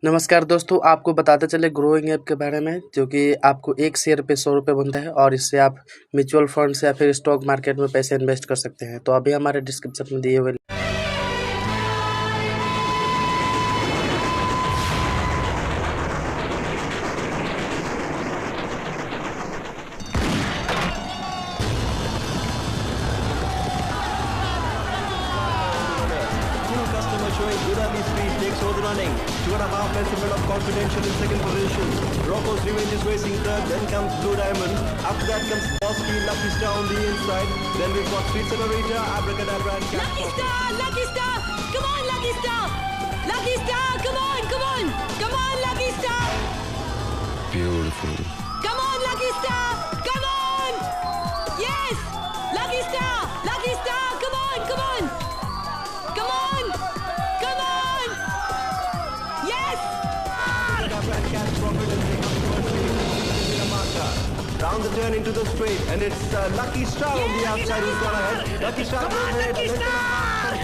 नमस्कार दोस्तों, आपको बताते चले ग्रोइंग ऐप के बारे में, जो कि आपको एक शेयर पे 100 रुपये बनता है और इससे आप म्यूचुअल फंड से या फिर स्टॉक मार्केट में पैसे इन्वेस्ट कर सकते हैं। तो अभी हमारे डिस्क्रिप्शन में दिए हुए showing Udali speed takes over the running. 2.5 lengths in front of Confidential in second position. Rocco's Revenge is racing third. Then comes Blue Diamond. After that comes Bosky, Lucky Star on the inside. Then we've got Street Senorita, Abracadabra and Cat. Lucky Star! Lucky Star! Come on, Lucky Star! Lucky Star! Come on! Come on! Come on, Lucky Star! Beautiful. Come on, Lucky Star! Come on! Yes! Lucky Star! Lucky Star! Come on! Come on! Come on! Come on! Yes! Abracadabra and Cat Profit and they come towards the round the turn into the straight, and it's Lucky Star on the outside who's gone ahead. Lucky Star goes ahead. Lucky Star!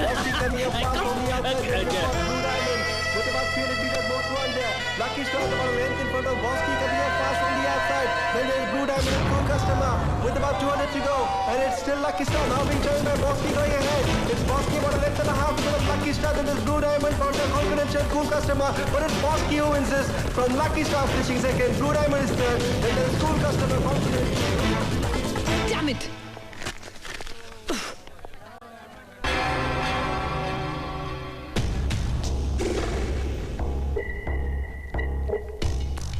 Bosky coming up fast on the outside. Blue Diamond with about 300 meters more to run there. Lucky Star about a length in front of Bosky coming up fast on the outside. Then there's Blue Diamond and Cool Customer with about 200 to go, and it's still Lucky Star now being joined by Bosky going ahead. It's Bosky about a length and a half to the Lucky Star. Then there's Blue Diamond found a Confidential Cool Customer, but it's Bosky who wins this from Lucky Star finishing second. Blue Diamond is third. Then there's Cool Customer Confidential. Damn it!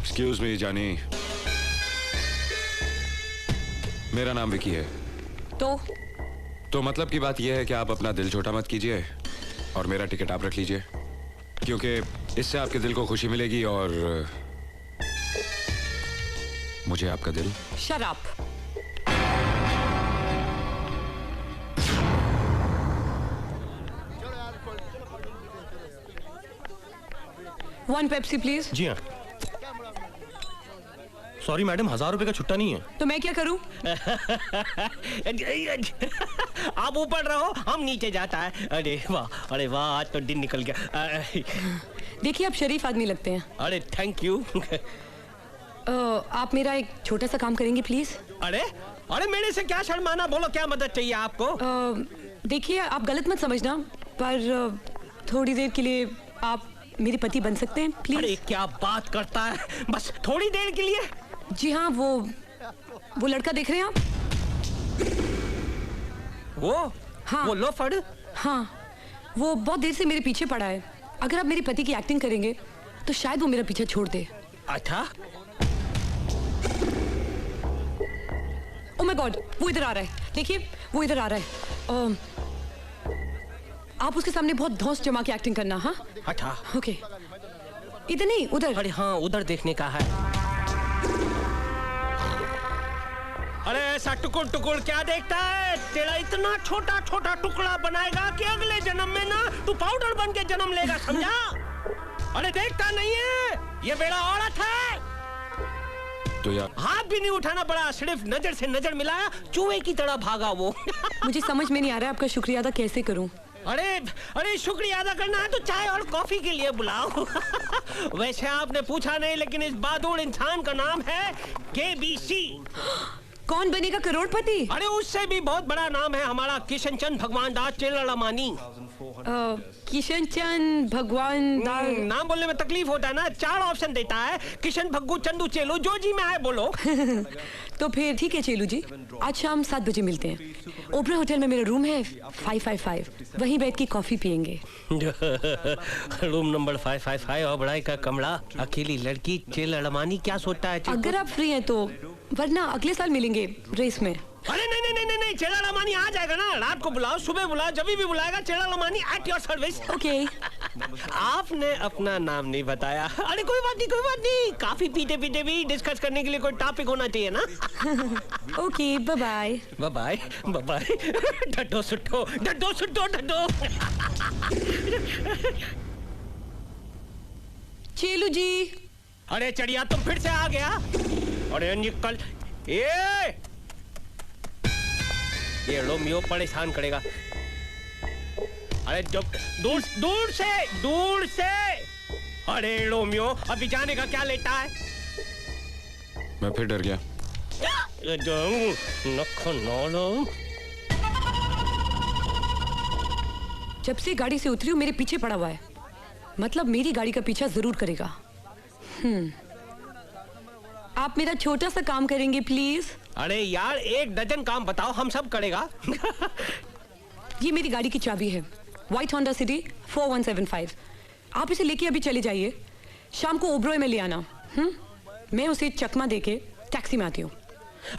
Excuse me जानी, मेरा नाम विकी है। तो मतलब की बात यह है कि आप अपना दिल छोटा मत कीजिए और मेरा टिकट आप रख लीजिए, क्योंकि इससे आपके दिल को खुशी मिलेगी और मुझे आपका दिल। Shut up! One Pepsi, please. जी हाँ। सॉरी मैडम, 1000 रुपए का छुट्टा नहीं है। तो मैं क्या करूं? आप ऊपर रहो, हम नीचे जाता है। अरे वाह, आज तो दिन निकल गया। देखिए, आप शरीफ आदमी लगते हैं। अरे थैंक यू। आप मेरा एक छोटा सा काम करेंगे प्लीज? अरे मेरे से क्या शर्माना, बोलो क्या मदद चाहिए आपको? देखिए, आप गलत मत समझना, पर थोड़ी देर के लिए आप मेरे पति बन सकते हैं प्लीज? अरे क्या बात करता है, बस थोड़ी देर के लिए? जी हाँ, वो लड़का देख रहे हैं आप? हाँ। वो लोफड़? हाँ, वो बहुत देर से मेरे पीछे पड़ा है। अगर आप मेरे पति की एक्टिंग करेंगे तो शायद वो मेरा पीछा छोड़ दे। अच्छा। ओह माय गॉड, वो इधर आ रहा है। देखिए, वो इधर आ रहा है। आप उसके सामने बहुत धौंस जमा के एक्टिंग करना। हाँ, अच्छा। ओके। इधर नहीं, उधर। अरे हाँ, उधर देखने का है। अरे ऐसा टुकुर टुकुर क्या देखता है? तेरा इतना छोटा छोटा टुकड़ा बनाएगा कि अगले जन्म में ना तू पाउडर बन के जन्म लेगा, समझा? अरे देखता नहीं है, ये बेड़ा औरत है। तो यार हाथ भी नहीं उठाना पड़ा, सिर्फ नजर से नजर मिलाया, चूहे की तरह भागा वो। मुझे समझ में नहीं आ रहा है आपका शुक्रिया अदा कैसे करूं। अरे शुक्रिया अदा करना है तो चाय और कॉफी के लिए बुलाओ। वैसे आपने पूछा नहीं, लेकिन इस बहादुर इंसान का नाम है केबीसी। कौन बनेगा करोड़पति? अरे उससे भी बहुत बड़ा नाम है हमारा किशन चंद भगवान दास चेलामानी। किशन चंद भगवान दास। नाम बोलने में तकलीफ होता है ना, 4 ऑप्शन देता है, किशन भग्गू चंदू चेलू, जो जी में आए बोलो। तो फिर ठीक है चेलू जी, आज शाम 7 बजे मिलते हैं। ओबरा होटल में मेरा रूम है 555, वहीं बैठ के कॉफी पियेंगे। रूम नंबर 555 और बड़ाई का कमरा, अकेली लड़की चेलामानी, क्या सोचता है? अगर आप फ्री हैं तो, वरना अगले साल मिलेंगे रेस में। अरे नहीं, चेलामानी आ जाएगा ना, रात को बुलाओ, सुबह बुलाओ, जब भी बुलाएगा, चेलामानी एट योर सर्विस। ओके। आपने अपना नाम नहीं बताया। अरे कोई बात नहीं, काफी पीते पीते भी डिस्कस करने के लिए कोई टॉपिक होना चाहिए ना। Okay, bye bye. डड्डो सुट्टो। चेलू जी। अरे चढ़िया, तुम फिर से आ गया? अरे निकल, ये रोमियो परेशान करेगा। अरे जब दूर से अरे रोमियो, अभी जाने का क्या लेटा है? मैं फिर डर गया। जब से गाड़ी से उतरी हूँ मेरे पीछे पड़ा हुआ है, मतलब मेरी गाड़ी का पीछा जरूर करेगा। आप मेरा छोटा सा काम करेंगे प्लीज? अरे यार, 1 डजन काम बताओ, हम सब करेगा। ये मेरी गाड़ी की चाबी है, व्हाइट होंडा सिटी 4175। आप इसे लेके अभी चले जाइए, शाम को ओब्रॉय में ले आना। मैं उसे चकमा देके टैक्सी में आती हूँ।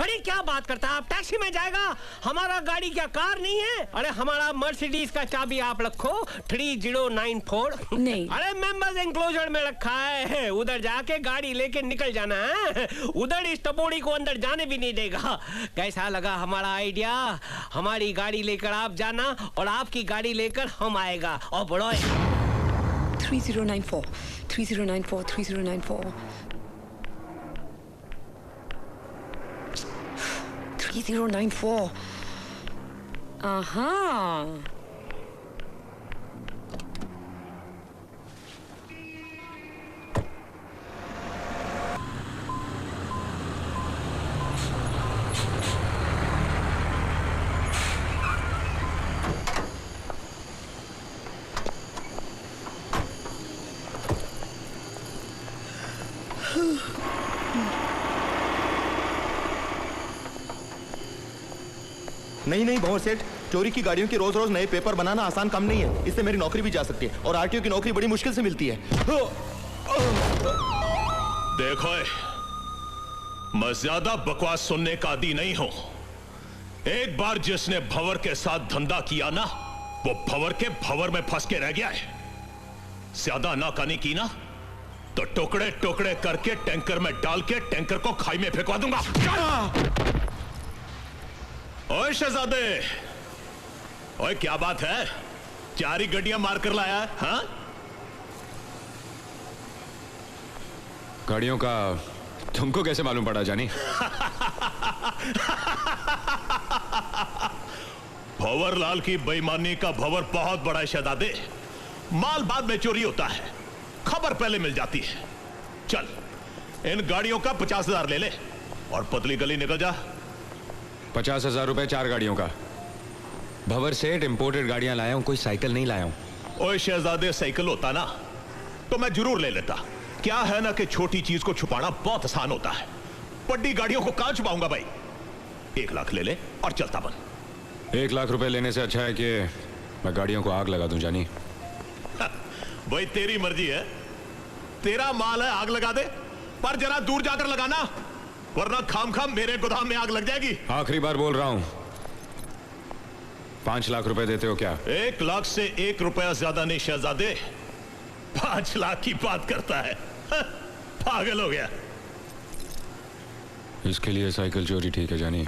अरे क्या बात करता है, आप टैक्सी में जाएगा? हमारा गाड़ी क्या कार नहीं है? अरे हमारा मर्सिडीज का चाबी आप रखो 3094। नहीं। अरे मेंबर्स एंक्लोजर में रखा है, उधर जाके गाड़ी लेके निकल जाना है। उधर इस टपोड़ी को अंदर जाने भी नहीं देगा। कैसा लगा हमारा आइडिया? हमारी गाड़ी लेकर आप जाना और आपकी गाड़ी लेकर हम आएगा। और बड़ो 3094 3094 3094 3094। aha। नहीं भंवर सेठ, चोरी की गाड़ियों के रोज रोज नए पेपर बनाना आसान काम नहीं है। इससे मेरी नौकरी भी जा सकती है और आरटीओ की नौकरी बड़ी मुश्किल से मिलती है। देखो, मैं ज्यादा बकवास सुनने का आदी नहीं हूं। एक बार जिसने भंवर के साथ धंधा किया ना, वो भंवर के भंवर में फंस के रह गया है। ज्यादा नाकानी की ना तो टुकड़े टुकड़े करके टैंकर में डाल के टैंकर को खाई में फेंकवा दूंगा। ओए शहजादे, ओए क्या बात है, 4 ही गड्डियां मार कर लाया है? हाँ? गाड़ियों का तुमको कैसे मालूम पड़ा जानी? भंवरलाल की बेईमानी का भंवर बहुत बड़ा है शहजादे। माल बाद में चोरी होता है, खबर पहले मिल जाती है। चल, इन गाड़ियों का 50,000 ले ले और पतली गली निकल जा। 50,000 रुपए 4 गाड़ियों का। भंवर सेठ इंपोर्टेड गाड़ियां लाया हूं, कोई साइकिल नहीं लाया हूं। ओए शहजादे, साइकिल होता ना तो मैं जरूर ले लेता। क्या है ना कि छोटी चीज को छुपाना बहुत आसान होता है। बड़ी गाड़ियों को कहां छुपाऊंगा भाई? 1 लाख ले ले और चलता बन। 1 लाख रुपए लेने से अच्छा है कि मैं गाड़ियों को आग लगा दूं जानी। भाई तेरी मर्जी है, तेरा माल है, आग लगा दे, पर जरा दूर जाकर लगाना, वरना खाम खाम मेरे गोदाम में आग लग जाएगी। आखिरी बार बोल रहा हूं, 5 लाख रुपए देते हो क्या? 1 लाख से 1 रुपया ज्यादा नहीं शहजादे। 5 लाख की बात करता है, पागल हो गया। इसके लिए साइकिल चोरी ठीक है जानी।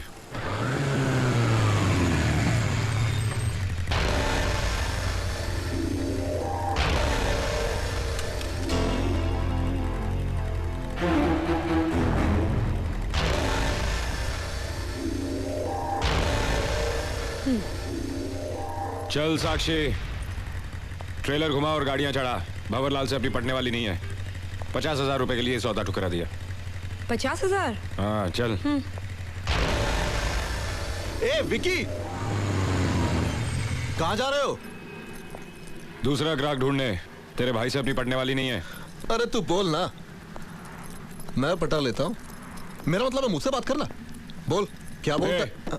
चल साक्षी, ट्रेलर घुमा और गाड़ियां चढ़ा। भंवरलाल से अपनी पटने वाली नहीं है। 50,000 रुपए के लिए सौदा ठुकरा दिया। 50,000? हाँ चल। ए विकी, कहां जा रहे हो? दूसरा ग्राहक ढूंढने। तेरे भाई से अपनी पटने वाली नहीं है। अरे तू बोल ना, मैं पटा लेता हूं। मेरा मतलब है मुझसे बात करना। बोल क्या बोलता?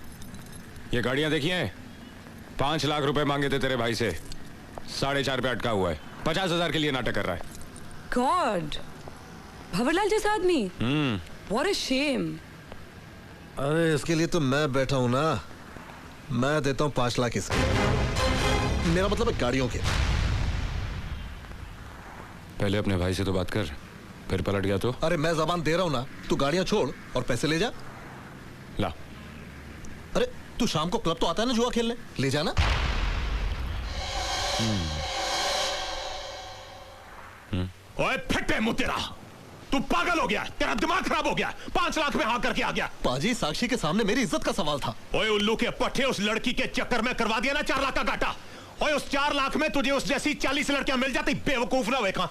ये गाड़ियां देखी हैं? 5 लाख रुपए मांगे थे तेरे भाई से, 4.5 पे अटका हुआ है। 50,000 के लिए नाटक कर रहा है। गॉड, भंवरलाल जैसा आदमी। What a shame. अरे इसके लिए तो मैं बैठा हूं ना। मैं देता हूं 5 लाख इसके। मेरा मतलब है गाड़ियों के। पहले अपने भाई से तो बात कर, फिर पलट गया तो? अरे मैं जबान दे रहा हूं ना, तू गाड़ियां छोड़ और पैसे ले जा। ला। अरे तू शाम को क्लब तो आता है ना जुआ खेलने, ले जाना। ओए फटे मुंह तेरा, तू पागल हो गया, तेरा दिमाग खराब हो गया। 5 लाख में हाँ करके आ गया। पाजी, साक्षी के सामने मेरी इज्जत का सवाल था। ओए उल्लू के पट्टे, उस लड़की के चक्कर में करवा दिया ना 4 लाख का घाटा। ओए उस 4 लाख में तुझे उस जैसी 40 लड़कियां मिल जाती, बेवकूफ ना हुए। कहां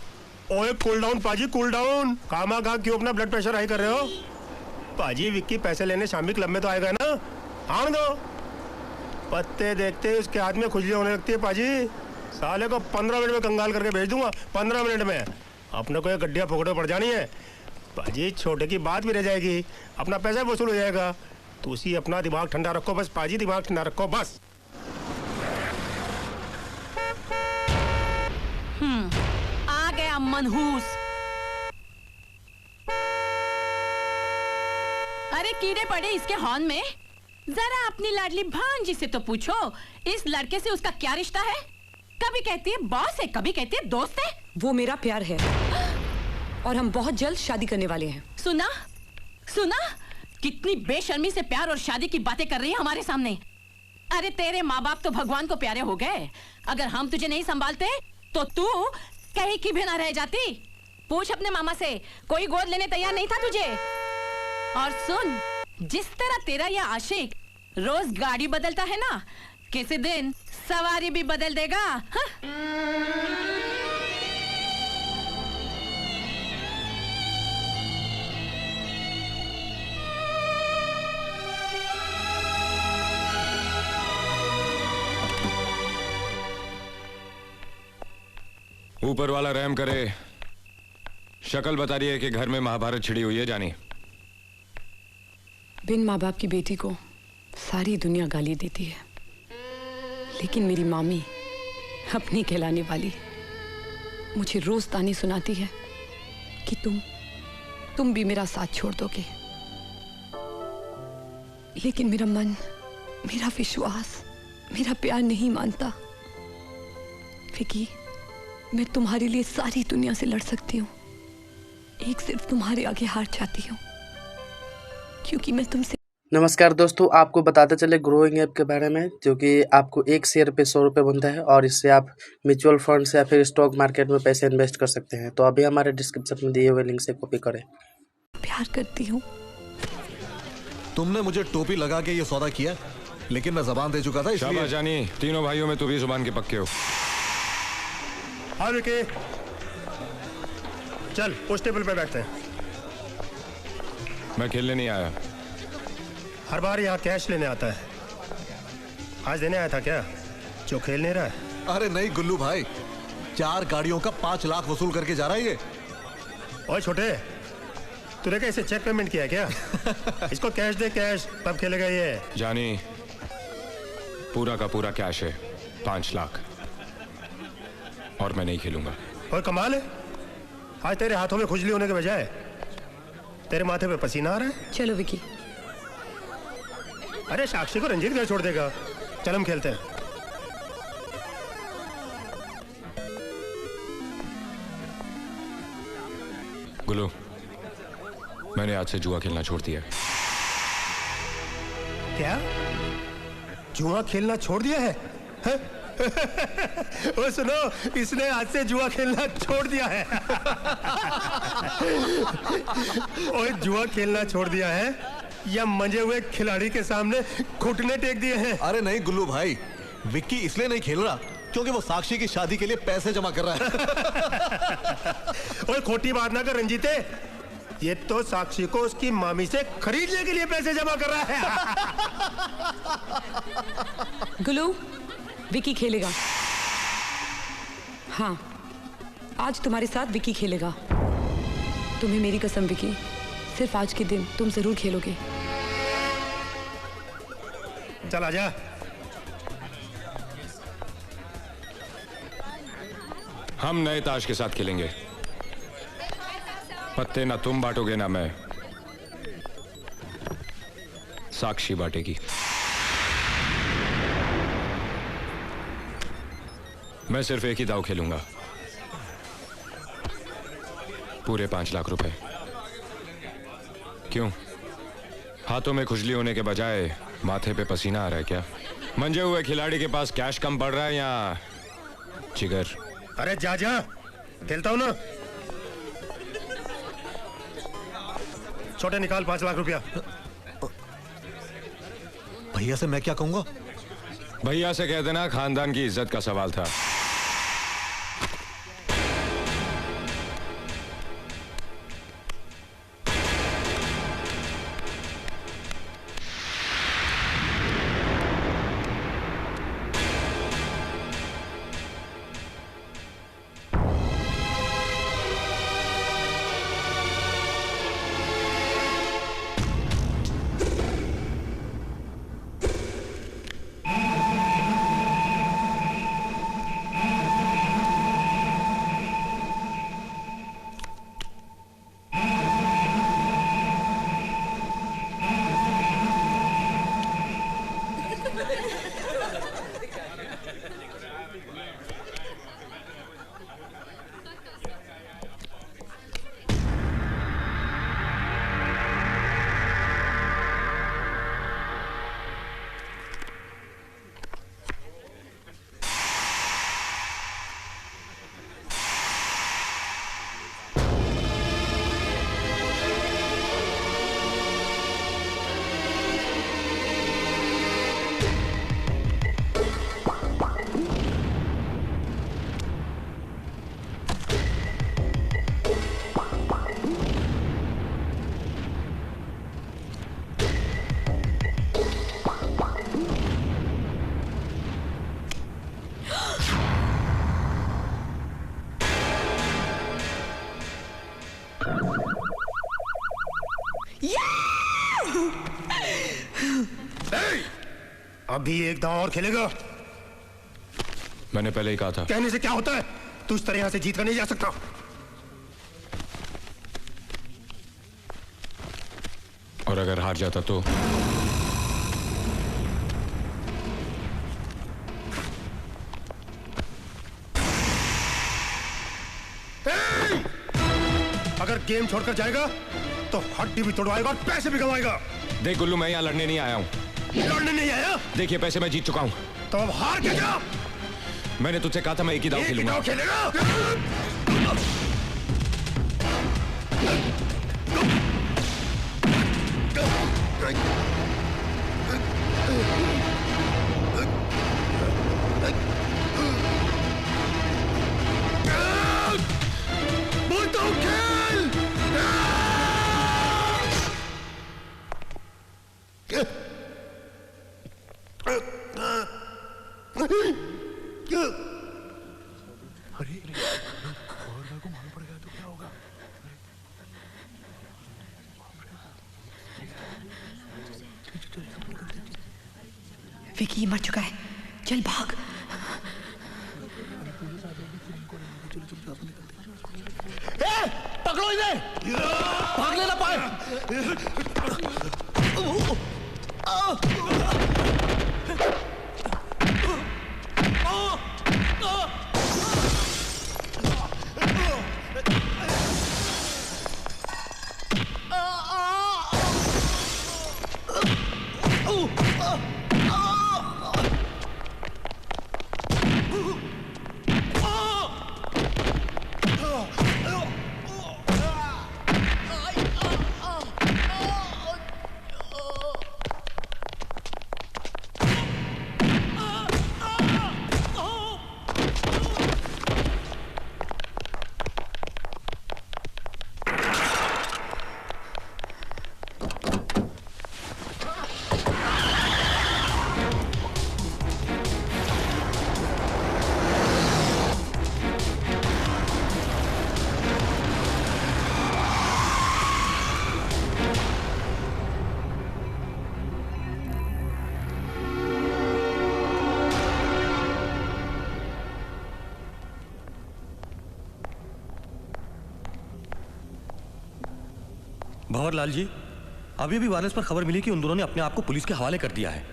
ओए कूल डाउन पाजी, कूल डाउन। कामा खा क्यों अपना ब्लड प्रेशर हाई कर रहे हो? पाजी विक्की पैसे लेने शामी क्लब में तो आएगा ना, आने दो। पत्ते देखते ही उसके हाथ में खुजली होने लगती है पाजी। साले को 15 मिनट में कंगाल करके भेज दूंगा, 15 मिनट में। अपने को ये गड्ढिया फोकड़े पड़ जानी है पाजी, छोटे की बात भी रह जाएगी, अपना पैसा वसूल हो जाएगा। तो उसी अपना दिमाग ठंडा रखो बस पाजी, दिमाग ठंडा रखो बस। आ गया मनहूस। अरे कीड़े पड़े इसके हॉर्न में। जरा अपनी लाडली भांजी से तो पूछो इस लड़के से उसका क्या रिश्ता है। कभी कहती है बॉस है, कभी कहती है दोस्त है। वो मेरा प्यार है और हम बहुत जल्द शादी करने वाले हैं। सुना सुना, कितनी बेशर्मी से प्यार और शादी की बातें कर रही है हमारे सामने। अरे तेरे माँ बाप तो भगवान को प्यारे हो गए, अगर हम तुझे नहीं संभालते तो तू कहीं की भी ना रह जाती। पूछ अपने मामा से, कोई गोद लेने तैयार नहीं था तुझे। और सुन, जिस तरह तेरा यह आशिक रोज गाड़ी बदलता है ना, किसी दिन सवारी भी बदल देगा। हाँ? ऊपर वाला रहम करे, शक्ल बता रही है कि घर में महाभारत छिड़ी हुई है जानी। बिन माँ बाप की बेटी को सारी दुनिया गाली देती है, लेकिन मेरी मामी अपनी कहलाने वाली मुझे रोज ताने सुनाती है कि तुम भी मेरा साथ छोड़ दोगे। लेकिन मेरा मन, मेरा विश्वास, मेरा प्यार नहीं मानता। विकी, मैं तुम्हारे लिए सारी दुनिया से लड़ सकती हूँ, एक सिर्फ तुम्हारे आगे हार जाती हूँ, क्योंकि मैं तुमसे। नमस्कार दोस्तों, आपको बताते चले ग्रोइंग ऐप के बारे में, जो कि आपको एक शेयर पे 100 रुपये बनता है और इससे आप म्यूचुअल फंड से या फिर स्टॉक मार्केट में पैसे इन्वेस्ट कर सकते हैं। तो अभी हमारे डिस्क्रिप्शन में दिए हुए लिंक से कॉपी करें। प्यार करती हूँ। तुमने मुझे टोपी लगा के ये सौदा किया, लेकिन मैं जबान दे चुका था, इसलिए। शाबाश जानी, तीनों भाइयों में तू भी जुबान के पक्के हो। हाँ विकी, चल उस टेबल पे बैठते हैं। मैं खेलने नहीं आया। हर बार यहाँ कैश लेने आता है, आज देने आया था क्या जो खेल नहीं रहा है? अरे नहीं गुल्लू भाई, 4 गाड़ियों का 5 लाख वसूल करके जा रहा है ये। ओए छोटे, तूने क्या इसे चेक पेमेंट किया क्या? इसको कैश दे, कैश, तब खेलेगा ये। जानी, पूरा का पूरा कैश है, 5 लाख, और मैं नहीं खेलूंगा। और कमाल है, आज तेरे हाथों में खुजली होने के बजाय तेरे माथे पे पसीना आ रहा है। चलो विकी। अरे साक्षी को रंजीत घर छोड़ देगा, चल हम खेलते हैं। गुल्लू, मैंने आज से जुआ खेलना छोड़ दिया। क्या जुआ खेलना छोड़ दिया है? ओ सुनो, इसने आज से जुआ खेलना छोड़ दिया है। ओए जुआ खेलना छोड़ दिया है या मंजे हुए खिलाड़ी के सामने घुटने टेक दिए हैं? अरे नहीं गुल्लू भाई, विक्की इसलिए नहीं खेल रहा क्योंकि वो साक्षी की शादी के लिए पैसे जमा कर रहा है। ओए खोटी बात ना कर रंजीते, ये तो साक्षी को उसकी मामी से खरीदने के लिए पैसे जमा कर रहा है। गुल्लू, विकी खेलेगा। हाँ, आज तुम्हारे साथ विकी खेलेगा। तुम्हें मेरी कसम विकी, सिर्फ आज के दिन तुम जरूर खेलोगे। चल आजा। हम नए ताश के साथ खेलेंगे। पत्ते ना तुम बांटोगे ना मैं, साक्षी बांटेगी। मैं सिर्फ एक ही दाव खेलूंगा, पूरे 5 लाख रुपए। क्यों, हाथों में खुजली होने के बजाय माथे पे पसीना आ रहा है क्या? मंजे हुए खिलाड़ी के पास कैश कम पड़ रहा है या जिगर? अरे जा जा, खेलता हूं ना। छोटे निकाल 5 लाख रुपया। भैया से मैं क्या कहूंगा? भैया से कह देना खानदान की इज्जत का सवाल था। अभी एक दांव और खेलेगा। मैंने पहले ही कहा था। कहने से क्या होता है? तू इस तरह यहां से जीत कर नहीं जा सकता। और अगर हार जाता तो? अगर गेम छोड़कर जाएगा तो हड्डी भी तोड़वाएगा और पैसे भी गवाएगा। देख गुल्लू, मैं यहाँ लड़ने नहीं आया हूँ। लड़ने नहीं आया? देखिए पैसे मैं जीत चुका हूँ। तो अब हार के जा। मैंने तुझसे कहा था मैं एक ही दांव खेलूंगा। बोलता हूँ खेल। विकी मर चुका है, चल भाग। पकड़ो इन्हें, भागने ना पाए। भंवरलाल जी, अभी अभी वायरलेस पर खबर मिली कि उन दोनों ने अपने आप को पुलिस के हवाले कर दिया है।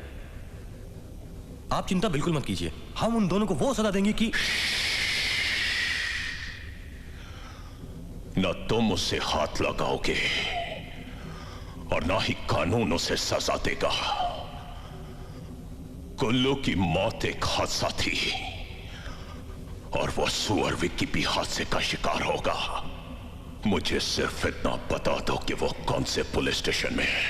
आप चिंता बिल्कुल मत कीजिए, हम उन दोनों को वो सजा देंगे कि न तुम उससे हाथ लगाओगे और ना ही कानून उसे सजा देगा। गुल्लू की मौत एक हादसा थी और वो सुअर विक्की भी हादसे का शिकार होगा। मुझे सिर्फ इतना बता दो कि वो कौन से पुलिस स्टेशन में है।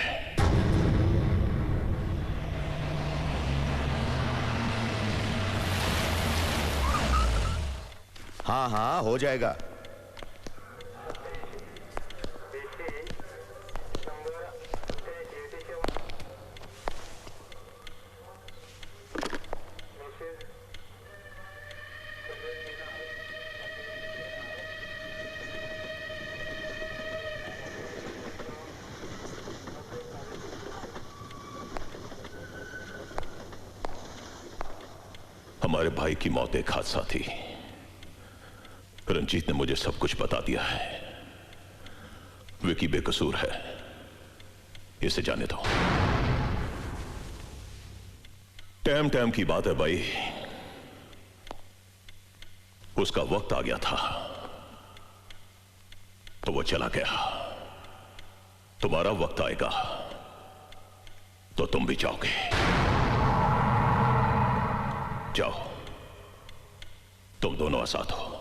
हाँ हाँ हो जाएगा। हमारे भाई की मौत एक हादसा थी। रंजीत ने मुझे सब कुछ बता दिया है। विकी बेकसूर है, इसे जाने दो। टाइम टाइम की बात है भाई, उसका वक्त आ गया था तो वो चला गया। तुम्हारा वक्त आएगा तो तुम भी जाओगे। जाओ, तुम दोनों आजाद हो।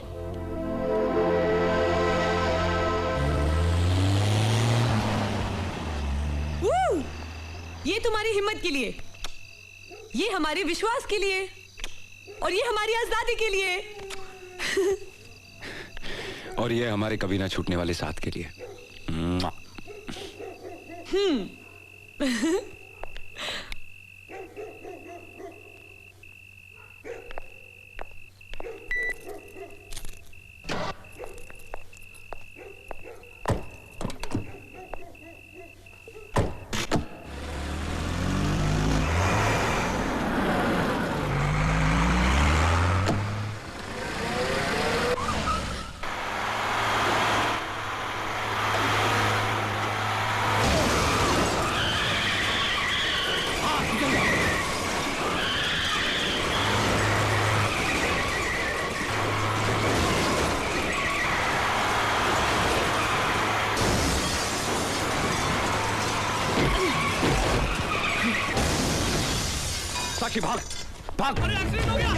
ये तुम्हारी हिम्मत के लिए, ये हमारे विश्वास के लिए और ये हमारी आजादी के लिए और ये हमारे कभी ना छूटने वाले साथ के लिए। साक्षी भाग भाग। अरे एक्सीडेंट हो गया।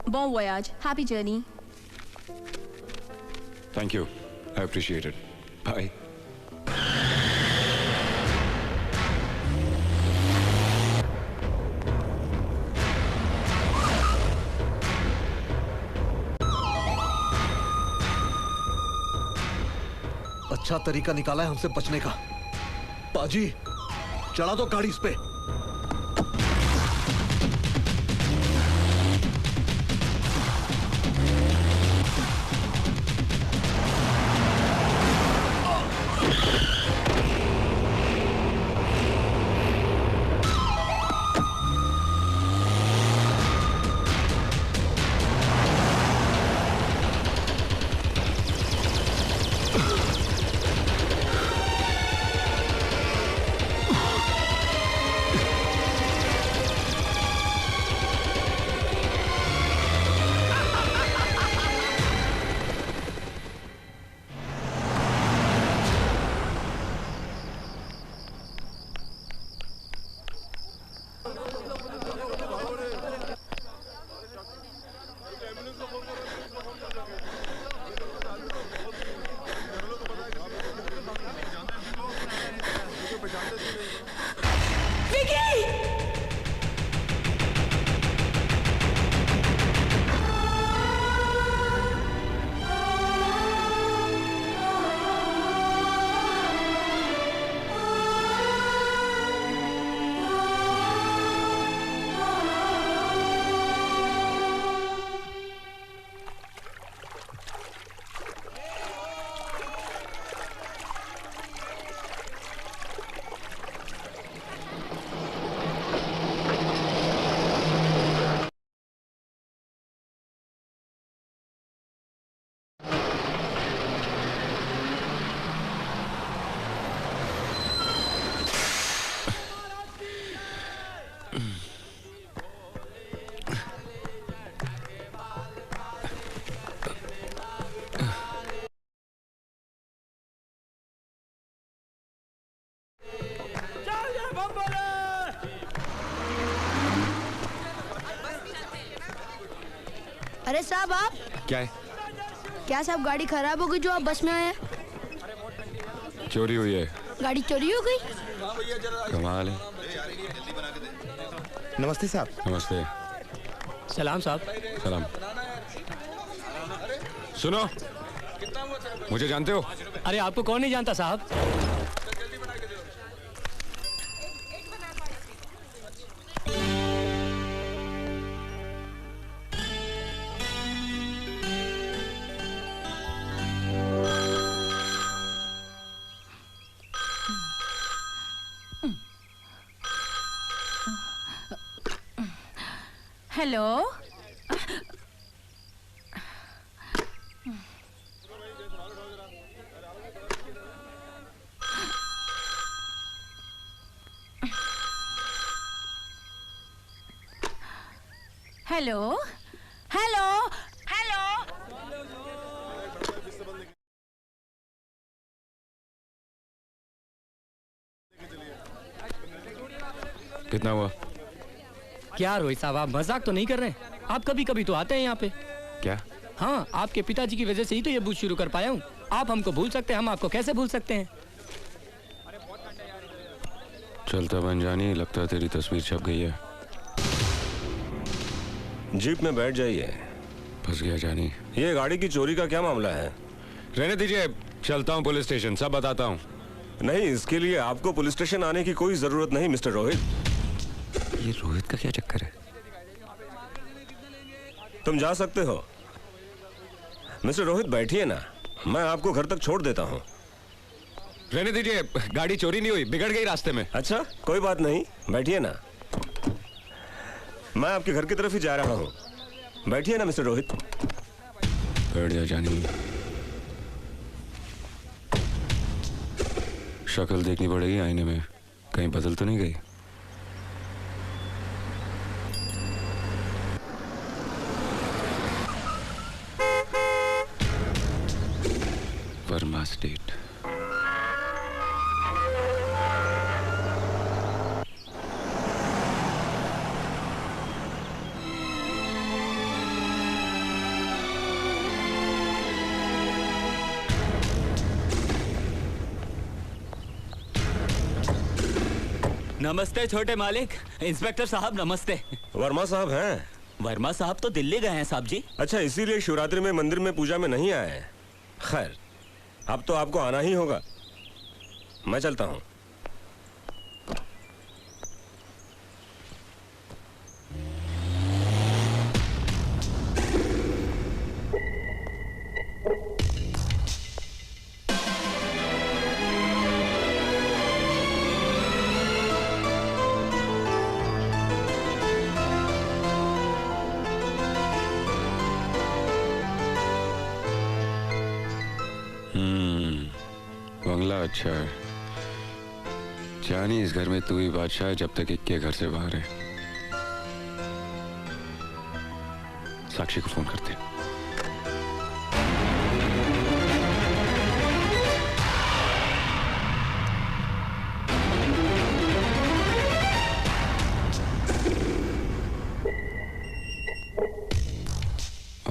Bon voyage. Happy journey. Thank you. I appreciate it. Bye. अच्छा तरीका निकाला है हमसे बचने का। पाजी, चढ़ा दो गाड़ी इस पे। अरे साहब आप क्या है? क्या साहब गाड़ी खराब हो गई जो आप बस में आए हैं? चोरी हुई है। गाड़ी चोरी हो गई? कमाल है। नमस्ते साहब। नमस्ते। सलाम साहब। सलाम। सुनो, मुझे जानते हो? अरे आपको कौन नहीं जानता साहब। हेलो। Hello hello hello. कितना हुआ? क्या रोहित साहब, आप मजाक तो नहीं कर रहे? आप कभी कभी तो आते हैं यहाँ पे। क्या? हाँ, आपके पिताजी की वजह से ही तो ये बूथ शुरू कर पाया हूँ। आप हमको भूल सकते हैं, हम आपको कैसे भूल सकते हैं? चलता बन जानी, लगता है तेरी तस्वीर छप गई है। जीप में बैठ जाइए। फंस गया जानी। ये गाड़ी की चोरी का क्या मामला है? रहने दीजिए, चलता हूँ पुलिस स्टेशन, सब बताता हूँ। नहीं, इसके लिए आपको पुलिस स्टेशन आने की कोई जरूरत नहीं मिस्टर रोहित। ये रोहित का क्या चक्कर है? तुम जा सकते हो। मिस्टर रोहित बैठिए ना, मैं आपको घर तक छोड़ देता हूँ। रहने दीजिए, गाड़ी चोरी नहीं हुई, बिगड़ गई रास्ते में। अच्छा, कोई बात नहीं, बैठिए ना। मैं आपके घर की तरफ ही जा रहा हूँ। बैठिए ना मिस्टर रोहित। बैठ जा जानी। शक्ल देखनी पड़ेगी आईने में, कहीं बदल तो नहीं गई। वर्मा स्टेट। नमस्ते छोटे मालिक। इंस्पेक्टर साहब नमस्ते। वर्मा साहब हैं? वर्मा साहब तो दिल्ली गए हैं साहब जी। अच्छा, इसीलिए शिवरात्रि में मंदिर में पूजा में नहीं आए। खैर, अब तो आपको आना ही होगा। मैं चलता हूँ। बंगला अच्छा है जानी, इस घर में तू ही बादशाह है जब तक इक्के घर से बाहर है। साक्षी को फोन करते हैं।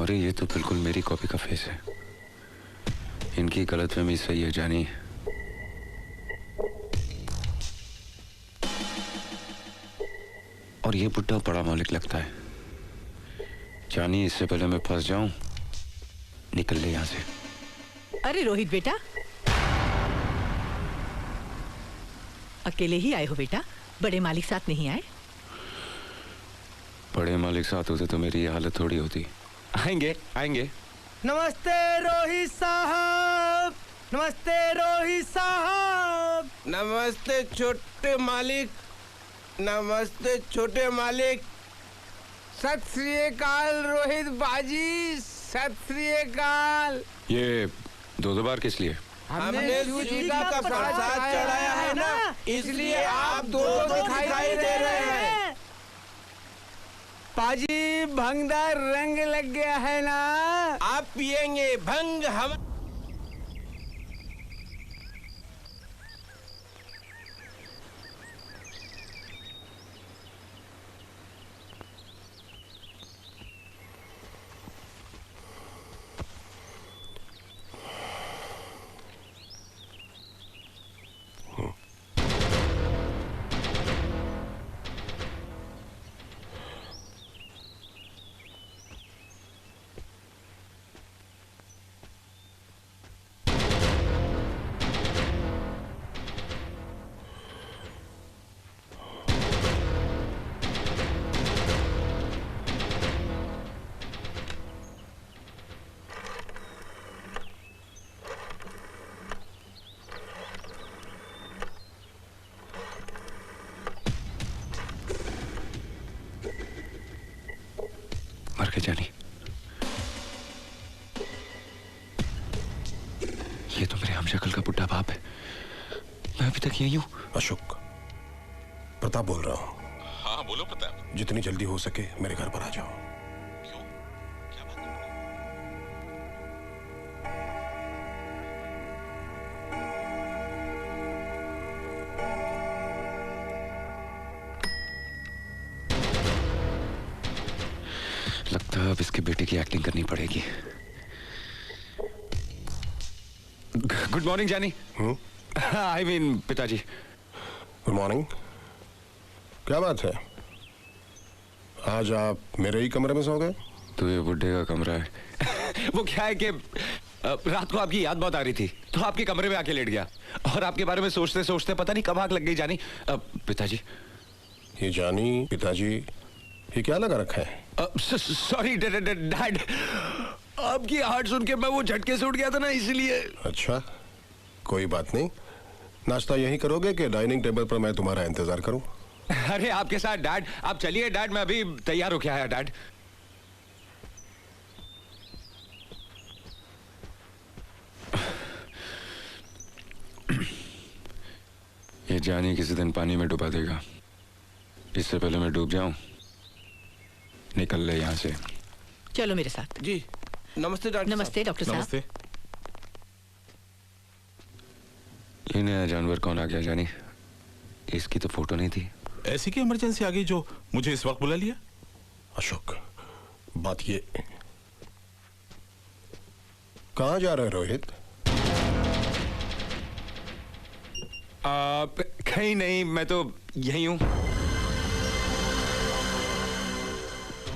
अरे ये तो बिल्कुल मेरी कॉपी का फेस है। इनकी गलतफहमी सही है जानी। और ये बुड्ढा बड़ा मालिक लगता है जानी। इससे पहले मैं फंस जाऊं, निकल ले यहां से। अरे रोहित बेटा, अकेले ही आए हो बेटा? बड़े मालिक साथ नहीं आए? बड़े मालिक साथ होते तो मेरी ये हालत थोड़ी होती। आएंगे आएंगे। नमस्ते रोहित साहब। नमस्ते रोहित साहब। नमस्ते छोटे मालिक। नमस्ते छोटे मालिक। सत श्री अकाल रोहित बाजी। सत श्री अकाल। ये दो बार किस लिए? हमने सूजी का प्रसाद चढ़ाया है ना, इसलिए आप दो दिखाई दे रहे हैं। पाजी, भंगदार रंग लग गया है ना। आप पिएंगे भंग? हम ये तो मेरे हमशक्ल का बुड्ढा बाप है। मैं अभी तक यही हूँ। अशोक, प्रताप बोल रहा हूँ। हाँ बोलो प्रताप। जितनी जल्दी हो सके मेरे घर पर आ जाओ। क्यों? क्या बात है? लगता है अब इसके बेटे की एक्टिंग करनी पड़ेगी। गुड मॉर्निंग जानी। आई मीन पिताजी। Good morning. क्या बात है, आज आप मेरे ही कमरे में सो गए? तो ये बुड्ढे का कमरा है। वो क्या है कि रात को आपकी याद बहुत आ रही थी तो आपके कमरे में आके लेट गया और आपके बारे में सोचते सोचते पता नहीं कब आग लग गई जानी। पिताजी। ये जानी पिताजी, ये क्या लगा रखा है? सॉरी डैड, आपकी हार्ट सुन के मैं वो झटके से उठ गया था ना, इसलिए। अच्छा, कोई बात नहीं। नाश्ता यहीं करोगे कि डाइनिंग टेबल पर मैं तुम्हारा इंतजार करूं? अरे आपके साथ डैड। आप चलिए डैड, मैं अभी तैयार हो के आया डैड। ये जानी किसी दिन पानी में डुबा देगा। इससे पहले मैं डूब जाऊं, निकल ले यहाँ से। चलो मेरे साथ। जी नमस्ते डॉक्टर। नमस्ते डॉक्टर साहब। नमस्ते। ये नया जानवर कौन आ गया जानी? इसकी तो फोटो नहीं थी। ऐसी की इमरजेंसी आ गई जो मुझे इस वक्त बुला लिया? अशोक, बात ये, कहाँ जा रहे रोहित? कहीं नहीं, मैं तो यही हूं।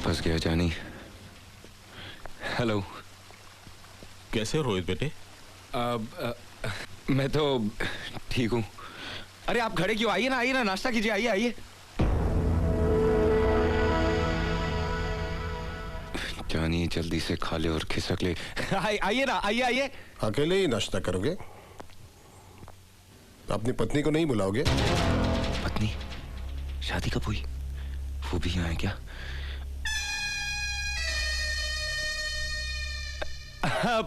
फंस गया जानी। हेलो। कैसे हो रोहित बेटे? मैं तो ठीक हूं। अरे आप खड़े क्यों? आइए ना नाश्ता कीजिए। आइए। जानी जल्दी से खा ले और खिसक ले। आइए। अकेले ही नाश्ता करोगे? अपनी पत्नी को नहीं बुलाओगे? पत्नी? शादी कब हुई? वो भी यहाँ है क्या?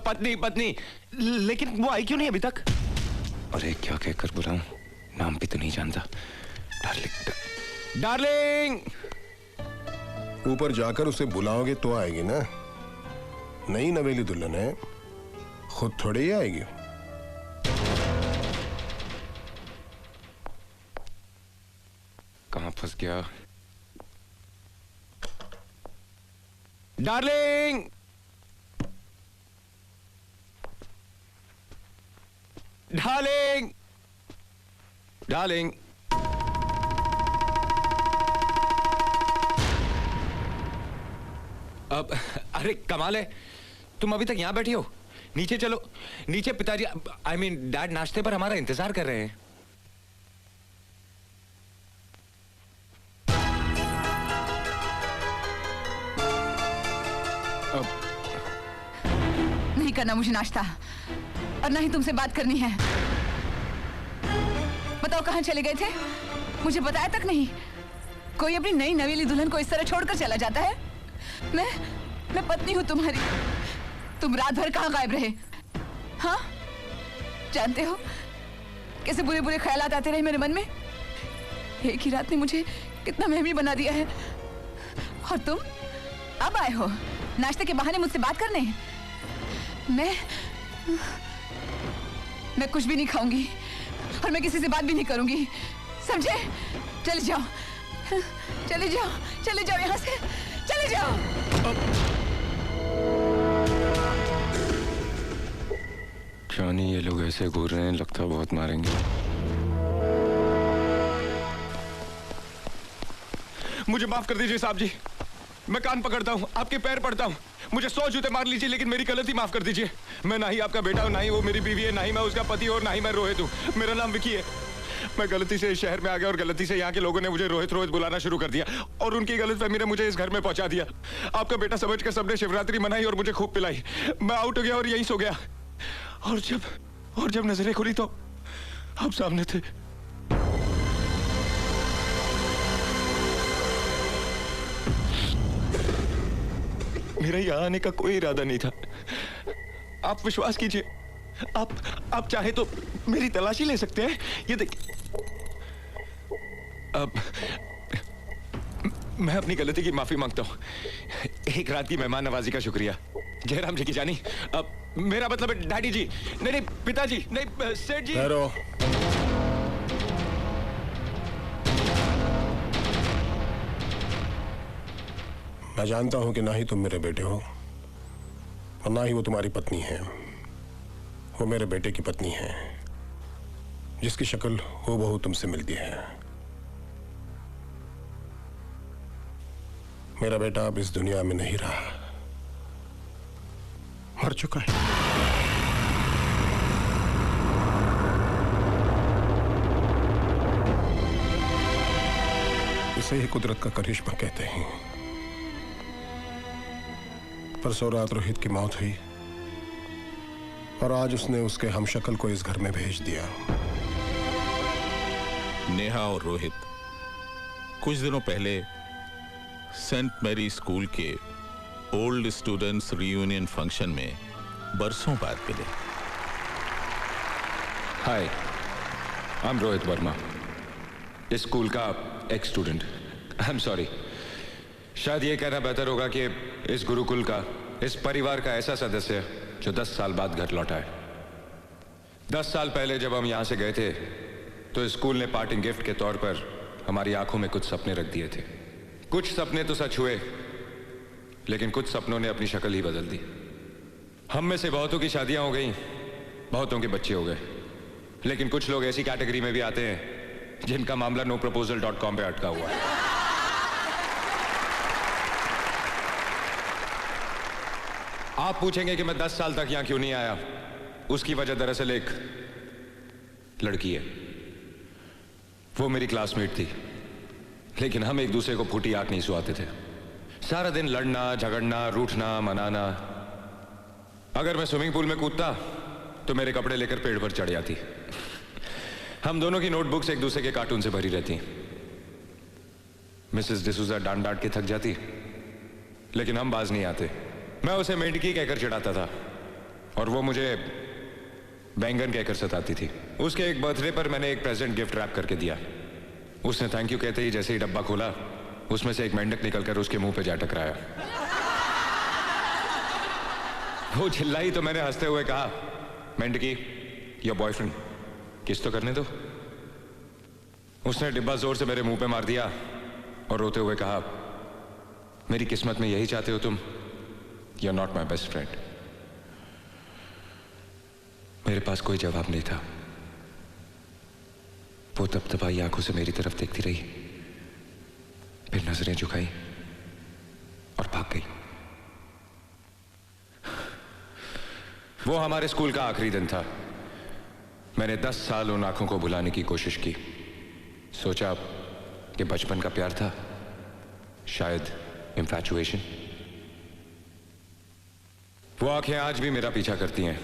पत्नी, लेकिन वो आई क्यों नहीं अभी तक? अरे क्या कहकर बुलाऊं? नाम भी तो नहीं जानता। डार्लिंग। ऊपर जाकर उसे बुलाओगे तो आएगी ना। नई नवेली दुल्हन है, खुद थोड़ी ही आएगी। कहाँ फंस गया? डार्लिंग। डार्लिंग। अब अरे कमाल है, तुम अभी तक यहाँ बैठी हो। नीचे चलो, नीचे पिताजी आई मीन डैड नाश्ते पर हमारा इंतजार कर रहे हैं। नहीं करना मुझे नाश्ता, और ना ही तुमसे बात करनी है। बताओ कहाँ चले गए थे? मुझे बताया तक नहीं। कोई अपनी नई नवेली दुल्हन को इस तरह छोड़कर चला जाता है? मैं पत्नी हूँ तुम्हारी। तुम रात भर कहाँ गायब रहे? हाँ, जानते हो कैसे बुरे बुरे ख्यालात आते रहे मेरे मन में। एक ही रात ने मुझे कितना महमी बना दिया है। और तुम अब आए हो नाश्ते के बहाने मुझसे बात करने। मैं कुछ भी नहीं खाऊंगी और मैं किसी से बात भी नहीं करूंगी, समझे? चले जाओ यहाँ से, चले जाओ। जानी ये लोग ऐसे घूर रहे हैं, लगता बहुत मारेंगे। मुझे माफ कर दीजिए साहब जी, मैं कान पकड़ता हूँ, आपके पैर पड़ता हूँ। मुझे 100 जूते मार लीजिए लेकिन मेरी गलती माफ कर दीजिए। मैं ना ही आपका बेटा हूँ, ना ही वो मेरी बीवी है, ना ही मैं उसका पति और ना ही मैं रोहित हूँ। मेरा नाम विकी है। मैं गलती से इस शहर में आ गया और गलती से यहाँ के लोगों ने मुझे रोहित बुलाना शुरू कर दिया और उनकी गलतफहमी ने मुझे इस घर में पहुंचा दिया। आपका बेटा समझ कर सबने शिवरात्रि मनाई और मुझे खूब पिलाई। मैं आउट हो गया और यहीं सो गया। और जब नजरें खुली तो आप सामने थे। मेरा यहाँ आने का कोई इरादा नहीं था। आप विश्वास कीजिए, आप चाहे तो मेरी तलाशी ले सकते हैं। ये देख, अब मैं अपनी गलती की माफी मांगता हूँ। एक रात की मेहमान नवाजी का शुक्रिया। जयराम जी की जानी, अब मेरा मतलब है डैडी जी, नहीं पिताजी, नहीं सेठ जी। ठहरो। मैं जानता हूं कि ना ही तुम मेरे बेटे हो और ना ही वो तुम्हारी पत्नी है। वो मेरे बेटे की पत्नी है, जिसकी शक्ल हूबहू तुमसे मिलती है। मेरा बेटा अब इस दुनिया में नहीं रहा, मर चुका है। इसे ही कुदरत का करिश्मा कहते हैं। परसों रात रोहित की मौत हुई और आज उसने उसके हमशक्ल को इस घर में भेज दिया। नेहा और रोहित कुछ दिनों पहले सेंट मैरी स्कूल के ओल्ड स्टूडेंट्स रियूनियन फंक्शन में बरसों बाद मिले। हाय, आई एम रोहित वर्मा, इस स्कूल का x student. I am sorry, शायद ये कहना बेहतर होगा कि इस गुरुकुल का, इस परिवार का ऐसा सदस्य जो 10 साल बाद घर लौटा है। 10 साल पहले जब हम यहां से गए थे तो स्कूल ने पार्टिंग गिफ्ट के तौर पर हमारी आंखों में कुछ सपने रख दिए थे। कुछ सपने तो सच हुए, लेकिन कुछ सपनों ने अपनी शक्ल ही बदल दी। हम में से बहुतों की शादियां हो गई, बहुतों के बच्चे हो गए, लेकिन कुछ लोग ऐसी कैटेगरी में भी आते हैं जिनका मामला noproposal.com पे अटका हुआ है। आप पूछेंगे कि मैं 10 साल तक यहां क्यों नहीं आया। उसकी वजह दरअसल एक लड़की है। वो मेरी क्लासमेट थी, लेकिन हम एक दूसरे को फूटी आंख नहीं सुहाते थे। सारा दिन लड़ना, झगड़ना, रूठना, मनाना। अगर मैं स्विमिंग पूल में कूदता तो मेरे कपड़े लेकर पेड़ पर चढ़ जाती। हम दोनों की नोटबुक्स एक दूसरे के कार्टून से भरी रहती। मिसेस डिसूजा डांट डांट के थक जाती, लेकिन हम बाज नहीं आते। मैं उसे मेंढकी कहकर चिढ़ाता था और वो मुझे बैंगन कहकर सताती थी। उसके एक बर्थडे पर मैंने एक प्रेजेंट गिफ्ट रैप करके दिया। उसने थैंक यू कहते ही जैसे ही डब्बा खोला, उसमें से एक मेंढक निकलकर उसके मुंह पे जा टकराया। वो चिल्लाई तो मैंने हंसते हुए कहा, मेंढकी, योर बॉयफ्रेंड, किस तो करने दो। उसने डिब्बा जोर से मेरे मुंह पे मार दिया और रोते हुए कहा, मेरी किस्मत में यही चाहते हो तुम? You're not my best friend. मेरे पास कोई जवाब नहीं था। वो तपतपाई आंखों से मेरी तरफ देखती रही, फिर नजरें झुकाई और भाग गई। वो हमारे स्कूल का आखिरी दिन था। मैंने 10 साल उन आंखों को भुलाने की कोशिश की। सोचा कि बचपन का प्यार था, शायद इंफैचुएशन। वो आंखें आज भी मेरा पीछा करती हैं।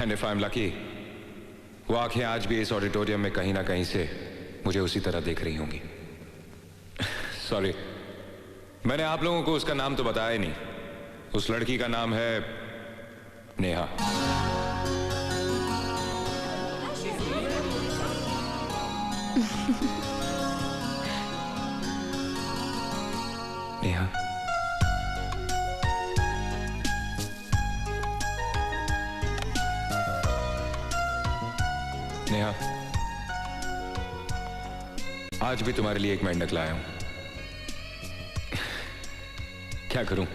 And if I am lucky, वो आंखें आज भी इस ऑडिटोरियम में कहीं ना कहीं से मुझे उसी तरह देख रही होंगी। सॉरी, मैंने आप लोगों को उसका नाम तो बताया ही नहीं। उस लड़की का नाम है नेहा। नेहा, नेहा, आज भी तुम्हारे लिए एक मेंढक लाया हूं। क्या करूं,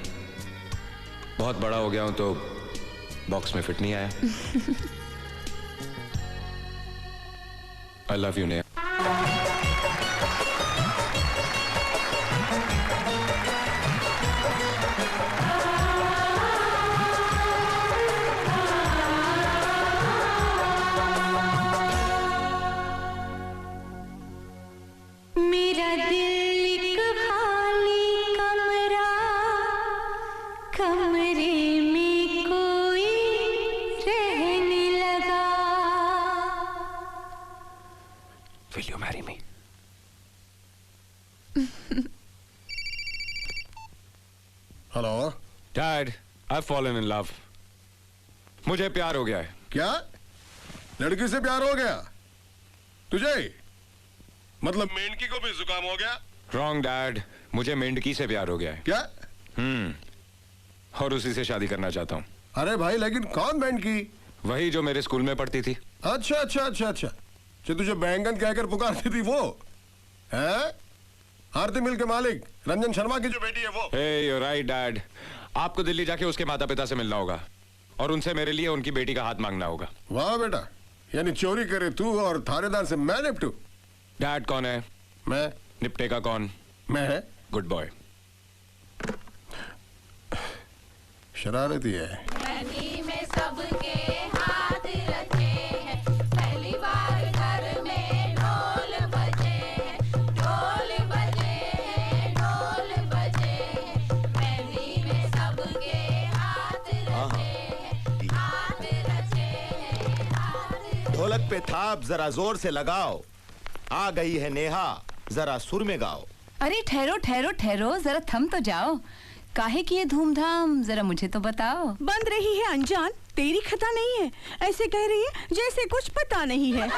बहुत बड़ा हो गया हूं तो बॉक्स में फिट नहीं आया। I love you Neha. Will you marry me? Hello? Dad, I've fallen in love. मुझे प्यार हो गया है। क्या? लड़की से प्यार हो गया तुझे? मतलब मेंढकी को भी जुकाम हो गया? रॉन्ग डैड, मुझे मेंढकी से प्यार हो गया है। क्या? और उसी से शादी करना चाहता हूँ। अरे भाई, लेकिन कौन मेंढकी? वही जो मेरे स्कूल में पढ़ती थी। अच्छा अच्छा अच्छा अच्छा, जो तुझे बैंगन कहकर पुकारती थी वो है? आरती मिल के मालिक रंजन शर्मा की जो बेटी है वो। Hey, you're right, Dad. आपको दिल्ली जाके उसके माता पिता से मिलना होगा और उनसे मेरे लिए उनकी बेटी का हाथ मांगना होगा। वाह बेटा, यानी चोरी करे तू और थानेदार से मैं निपटू। डैड कौन है? मैं। निपटेगा कौन? मैं। Good boy. शरारती है। में सबके हाथ रखे हैं, पहली बार घर में ढोल बजे हैं, ढोल बजे हैं, ढोल बजे हैं, मेहंदी में सबके हाथ रखे हैं, हाथ रखे हैं, हाथ। ढोलक पे थाप जरा जोर से लगाओ, आ गई है नेहा, जरा सुर में गाओ। अरे ठहरो ठहरो ठहरो, जरा थम तो जाओ। काहे की ये धूमधाम, जरा मुझे तो बताओ। बंद रही है अनजान, तेरी खता नहीं है, ऐसे कह रही है जैसे कुछ पता नहीं है।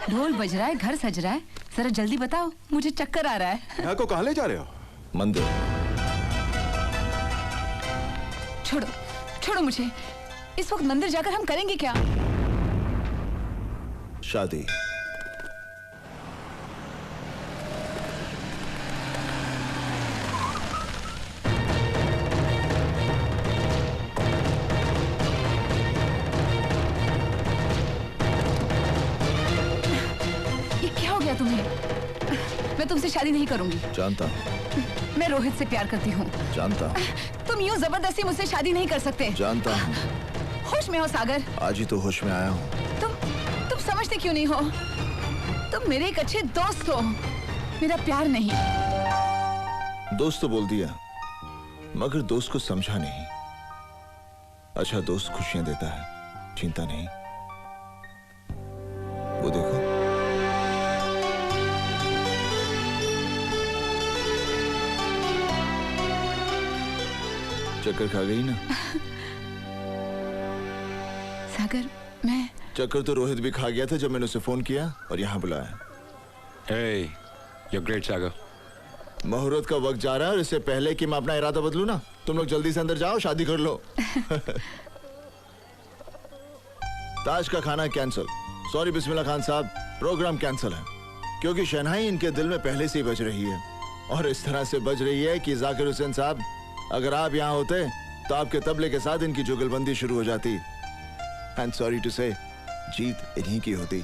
ढोल बज रहा है, घर सज रहा है, जरा जल्दी बताओ, मुझे चक्कर आ रहा है। नेहा को कहाँ ले जा रहे हो? मंदिर। छोड़ो छोड़ो मुझे, इस वक्त मंदिर जाकर हम करेंगे क्या? शादी। तुम्हें मैं तुमसे शादी नहीं करूंगी। जानता। मैं रोहित से प्यार करती हूँ। जानता। तुम यूँ जबरदस्ती मुझसे शादी नहीं कर सकते। जानता हूँ। होश में हो सागर? आज ही तो होश में आया हूँ। तुम समझते क्यों नहीं हो? तुम मेरे एक अच्छे दोस्त हो, मेरा प्यार नहीं। दोस्त तो बोल दिया, मगर दोस्त को समझा नहीं। अच्छा दोस्त खुशियां देता है, चिंता नहीं। वो देखो, चक्कर खा गई ना? सागर, मैं चक्कर तो रोहित भी खा गया था जब मैंने उसे फोन किया और यहाँ बुलाया। Hey, you're great, सागर। मुहूर्त का वक्त जा रहा है और इससे पहले कि मैं अपना इरादा बदलूं ना, तुम लोग जल्दी से अंदर जाओ, शादी कर लो। ताज का खाना कैंसिल। सॉरी बिस्मिल्लाह खान साहब, प्रोग्राम कैंसिल है क्योंकि शहनाई इनके दिल में पहले से ही बज रही है और इस तरह से बज रही है कि जाकिर हुसैन साहब, अगर आप यहाँ होते तो आपके तबले के साथ इनकी जुगलबंदी शुरू हो जाती। एंड सॉरी टू से, जीत इन्हीं की होती।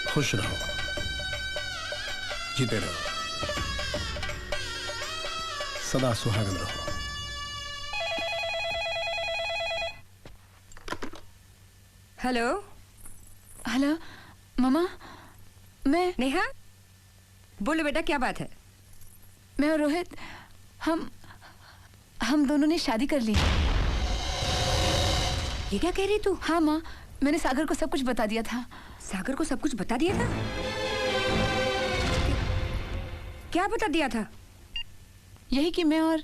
खुश रहो, जीते रहो, सदा सुहागन रहो। हेलो हेलो मामा, मैं नेहा। बोलो बेटा, क्या बात है? मैं और रोहित, हम दोनों ने शादी कर ली। ये क्या कह रही तू? हाँ माँ, मैंने सागर को सब कुछ बता दिया था। सागर को सब कुछ बता दिया था? क्या बता दिया था? यही कि मैं और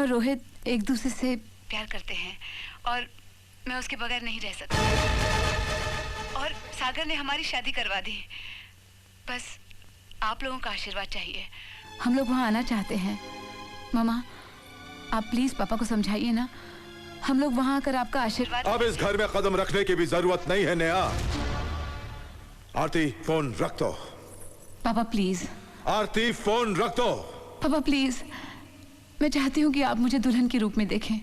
रोहित एक दूसरे से प्यार करते हैं और मैं उसके बगैर नहीं रह सकती। और सागर ने हमारी शादी करवा दी। बस आप लोगों का आशीर्वाद चाहिए। हम लोग वहाँ आना चाहते हैं। मामा, आप प्लीज पापा को समझाइए ना, हम लोग वहाँ आकर आपका आशीर्वाद। अब इस घर में कदम रखने की भी जरूरत नहीं है नेहा। आरती, फोन रख दो। पापा प्लीज। आरती, फोन रख दो। पापा प्लीज, मैं चाहती हूँ कि आप मुझे दुल्हन के रूप में देखें।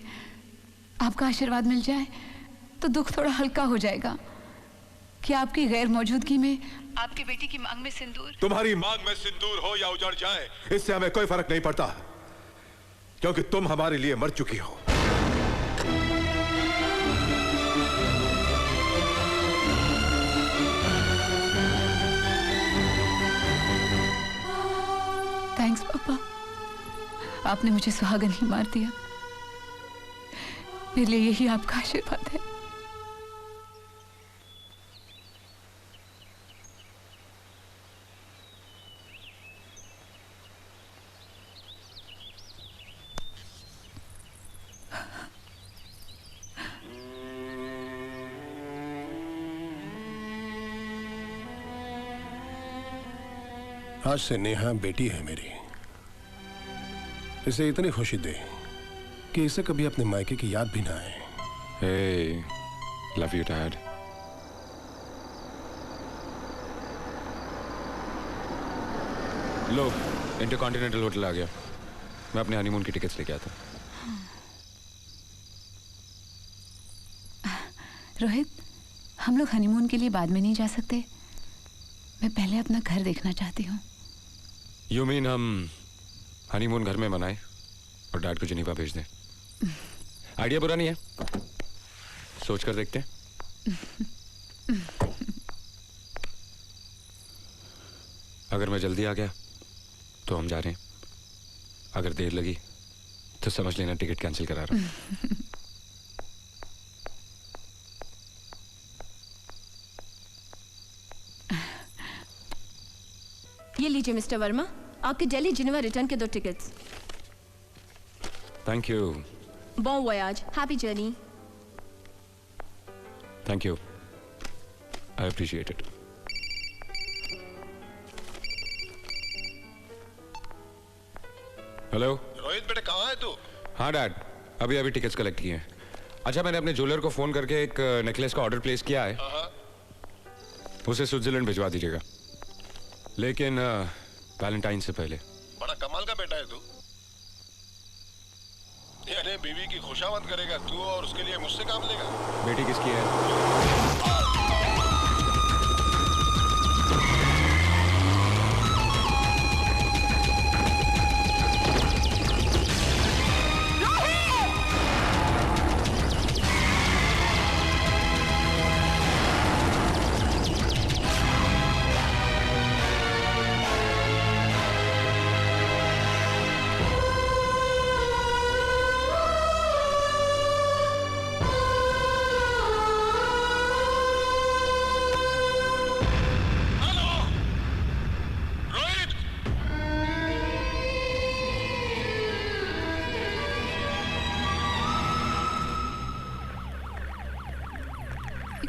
आपका आशीर्वाद मिल जाए तो दुख थोड़ा हल्का हो जाएगा कि आपकी गैर मौजूदगी में आपकी बेटी की मांग में सिंदूर। तुम्हारी मांग में सिंदूर हो या उजड़ जाए, इससे हमें कोई फर्क नहीं पड़ता, क्योंकि तुम हमारे लिए मर चुकी हो। थैंक्स पापा, आपने मुझे सुहागन ही मार दिया। मेरे लिए यही आपका आशीर्वाद है। आज से नेहा बेटी है मेरी। इसे इतनी खुशी दे कि इसे कभी अपने मायके की याद भी ना आए। Hey, love you, Dad. लो, इंटरकॉन्टिनेंटल होटल आ गया। मैं अपने हनीमून की टिकट्स लेके आता हूँ। रोहित, हम लोग हनीमून के लिए बाद में नहीं जा सकते? मैं पहले अपना घर देखना चाहती हूँ। You mean हम हनीमून घर में मनाएं और डैड को जिनीवा भेज दें? आइडिया बुरा नहीं है, सोच कर देखते हैं। अगर मैं जल्दी आ गया तो हम जा रहे हैं, अगर देर लगी तो समझ लेना टिकट कैंसिल करा रहा हूं। ये लीजिए मिस्टर वर्मा, आपके दिल्ली जिनेवा रिटर्न के 2 tickets. Thank you. Bon voyage, happy journey. Thank you, I appreciate it. Hello Rohit बेटा, कहाँ है तू? हाँ डैड, अभी अभी टिकट्स कलेक्ट किए हैं। अच्छा, मैंने अपने ज्वेलर को फोन करके एक नेकलेस का ऑर्डर प्लेस किया है, उसे स्विट्जरलैंड भिजवा दीजिएगा, लेकिन वैलेंटाइन से पहले। बड़ा कमाल का बेटा है तू। यानी बीवी की खुशामद करेगा तू और उसके लिए मुझसे काम लेगा। बेटी किसकी है?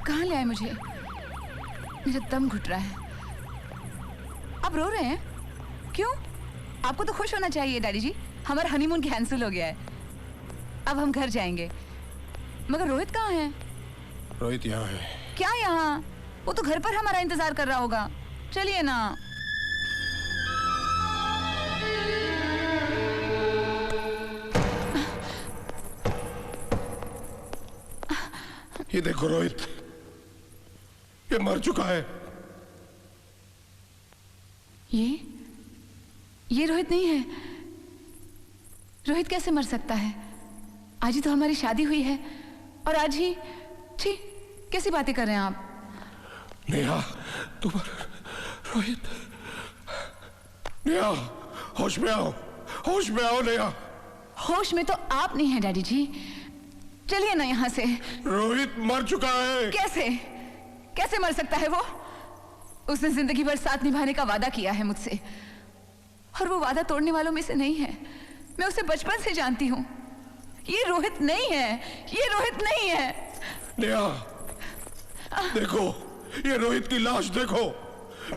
कहाँ ले आए मुझे? मेरा दम घुट रहा है। आप रो रहे हैं क्यों? आपको तो खुश होना चाहिए डैडी जी, हमारा हनीमून कैंसिल हो गया है। अब हम घर जाएंगे। मगर रोहित कहाँ है? रोहित यहाँ है। क्या यहाँ? वो तो घर पर हमारा इंतजार कर रहा होगा। चलिए ना। ये देखो रोहित, ये मर चुका है। ये रोहित नहीं है। रोहित कैसे मर सकता है? आज ही तो हमारी शादी हुई है और आज ही। छी, कैसी बातें कर रहे हैं आप? नेहा, तुम रोहित। नेहा, होश में आओ, होश में आओ नेहा। होश में तो आप नहीं हैं डैडी जी। चलिए ना यहाँ से। रोहित मर चुका है। कैसे कैसे मर सकता है वो? उसने जिंदगी भर साथ निभाने का वादा किया है मुझसे, और वो वादा तोड़ने वालों में से नहीं है। मैं उसे बचपन से जानती हूँ। ये रोहित नहीं है, ये रोहित नहीं है। नेहा, देखो, ये रोहित की लाश देखो।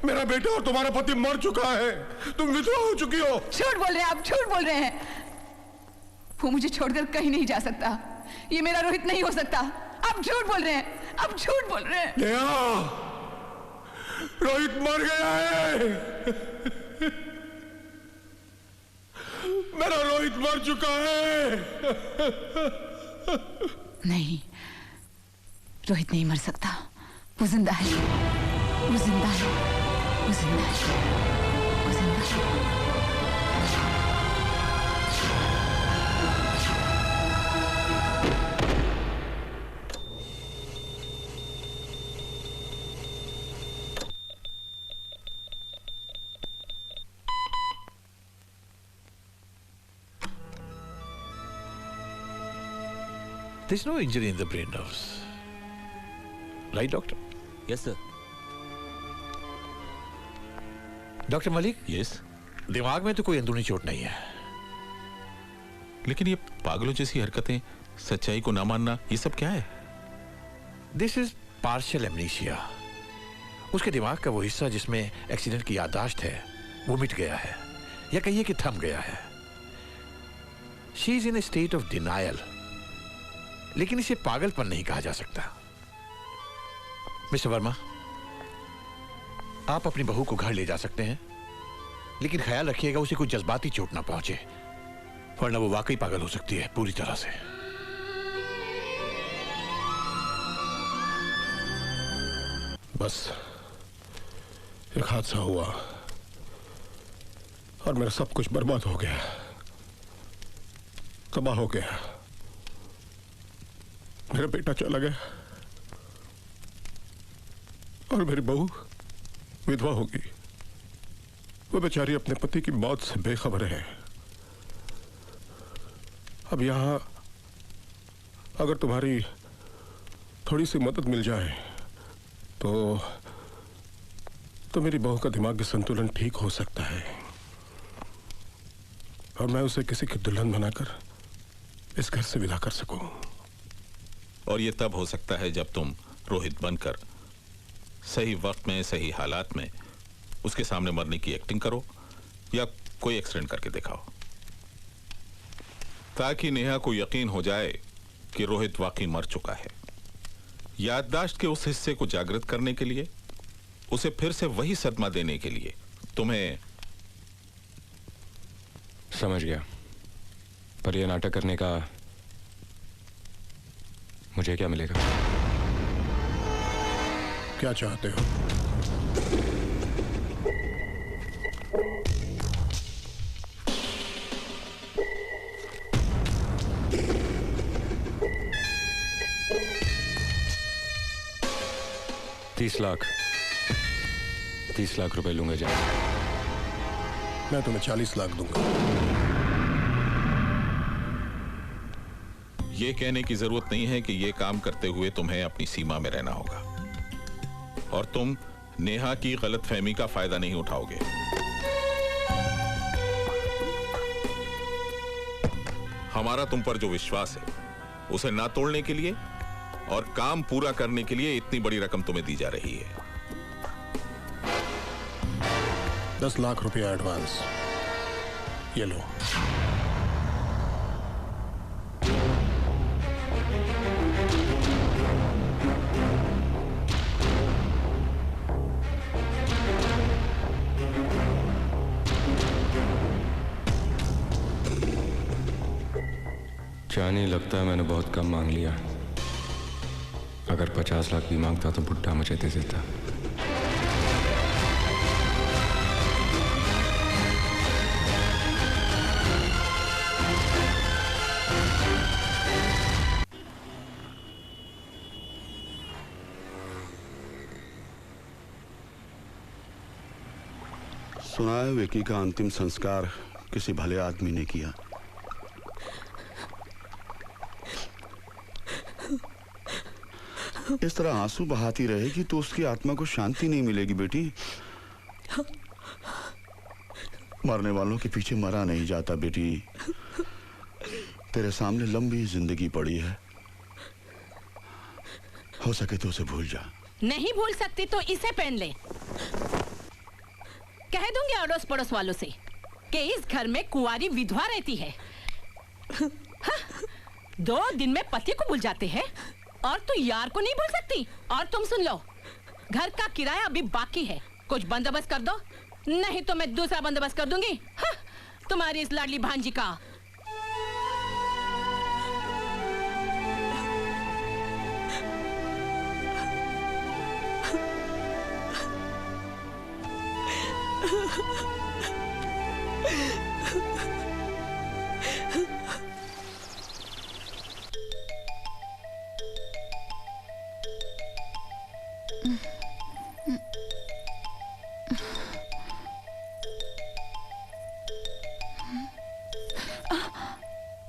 मेरा बेटा और तुम्हारा पति मर चुका है। तुम विधवा हो चुकी हो। झूठ बोल रहे हैं आप, झूठ बोल रहे हैं। वो मुझे छोड़कर कहीं नहीं जा सकता। ये मेरा रोहित नहीं हो सकता। आप झूठ बोल रहे हैं, आप झूठ बोल रहे हैं। नेहा, रोहित मर गया है। मेरा रोहित मर चुका है। नहीं, रोहित नहीं मर सकता। वो जिंदा है, वो जिंदा है, वो जिंदा है, वो जिंदा है। There's no injury in the brain nerves. Right, doctor? Yes, sir. Doctor Malik, yes, दिमाग में तो कोई अंदरूनी चोट नहीं है, लेकिन ये पागलों जैसी हरकतें, सच्चाई को ना मानना, ये सब क्या है? This is partial amnesia. उसके दिमाग का वो हिस्सा जिसमें एक्सीडेंट की याददाश्त है वो मिट गया है, या कहिए कि थम गया है। She is in A state of denial, लेकिन इसे पागलपन नहीं कहा जा सकता। मिस्टर वर्मा, आप अपनी बहू को घर ले जा सकते हैं, लेकिन ख्याल रखिएगा उसे कोई जज्बाती चोट ना पहुंचे, वरना वो वाकई पागल हो सकती है पूरी तरह से। बस एक हादसा हुआ और मेरा सब कुछ बर्बाद हो गया, तबाह हो गया। मेरा बेटा चला गया और मेरी बहू विधवा होगी। वो बेचारी अपने पति की मौत से बेखबर है। अब यहां अगर तुम्हारी थोड़ी सी मदद मिल जाए तो मेरी बहू का दिमागी संतुलन ठीक हो सकता है और मैं उसे किसी की दुल्हन बनाकर इस घर से विदा कर सकूं। और ये तब हो सकता है जब तुम रोहित बनकर सही वक्त में सही हालात में उसके सामने मरने की एक्टिंग करो या कोई एक्सीडेंट करके दिखाओ, ताकि नेहा को यकीन हो जाए कि रोहित वाकई मर चुका है। याददाश्त के उस हिस्से को जागृत करने के लिए, उसे फिर से वही सदमा देने के लिए तुम्हें। समझ गया, पर यह नाटक करने का मुझे क्या मिलेगा? क्या चाहते हो? $30 लाख रुपए लूंगा जाए। मैं तुम्हें 40 लाख दूंगा। यह कहने की जरूरत नहीं है कि यह काम करते हुए तुम्हें अपनी सीमा में रहना होगा और तुम नेहा की गलतफहमी का फायदा नहीं उठाओगे। हमारा तुम पर जो विश्वास है उसे ना तोड़ने के लिए और काम पूरा करने के लिए इतनी बड़ी रकम तुम्हें दी जा रही है। 10 लाख रुपया एडवांस, ये लो। जानी लगता है मैंने बहुत कम मांग लिया। अगर 50 लाख भी मांगता तो बुड्ढा मुझे दे देता। सुना है विकी का अंतिम संस्कार किसी भले आदमी ने किया। इस तरह आंसू बहाती रहेगी तो उसकी आत्मा को शांति नहीं मिलेगी बेटी। मरने वालों के पीछे मरा नहीं जाता बेटी। तेरे सामने लंबी जिंदगी पड़ी है, हो सके तो उसे भूल जा। नहीं भूल सकती तो इसे पहन ले। कह दूंगी अड़ोस पड़ोस वालों से कि इस घर में कुंवारी विधवा रहती है। 2 दिन में पति को भूल जाते हैं और तू यार को नहीं भूल सकती। और तुम सुन लो, घर का किराया अभी बाकी है, कुछ बंदोबस्त कर दो, नहीं तो मैं दूसरा बंदोबस्त कर दूंगी। तुम्हारी इस लाडली भांजी का।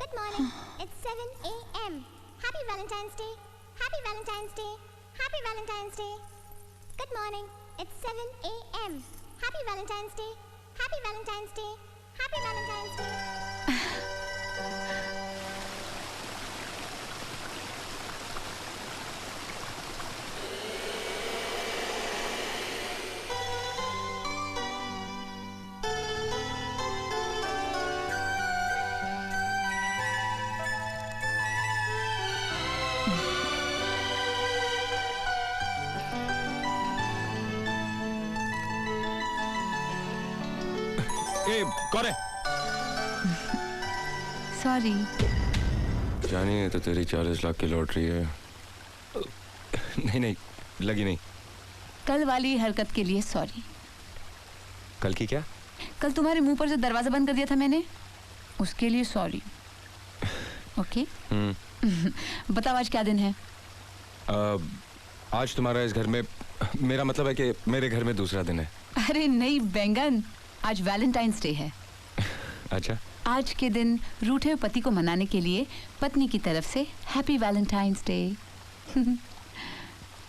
Good morning. It's 7 a.m. Happy Valentine's Day. Happy Valentine's Day. Happy Valentine's Day. Good morning. It's 7 a.m. Happy Valentine's Day. Happy Valentine's Day. Happy Valentine's Day. कौन है? सॉरी। जानिए तो तेरी 40 लाख की लॉटरी है। नहीं लगी नहीं। कल वाली हरकत के लिए सॉरी। कल की क्या? कल तुम्हारे मुंह पर जो दरवाजा बंद कर दिया था मैंने, उसके लिए सॉरी। ओके? बताओ आज क्या दिन है? आज तुम्हारा इस घर में, मेरा मतलब है कि मेरे घर में दूसरा दिन है। अरे नहीं बैंगन, आज वैलेंटाइंस डे है। अच्छा। आज के दिन रूठे हुए पति को मनाने के लिए पत्नी की तरफ से हैप्पी वैलेंटाइंस डे।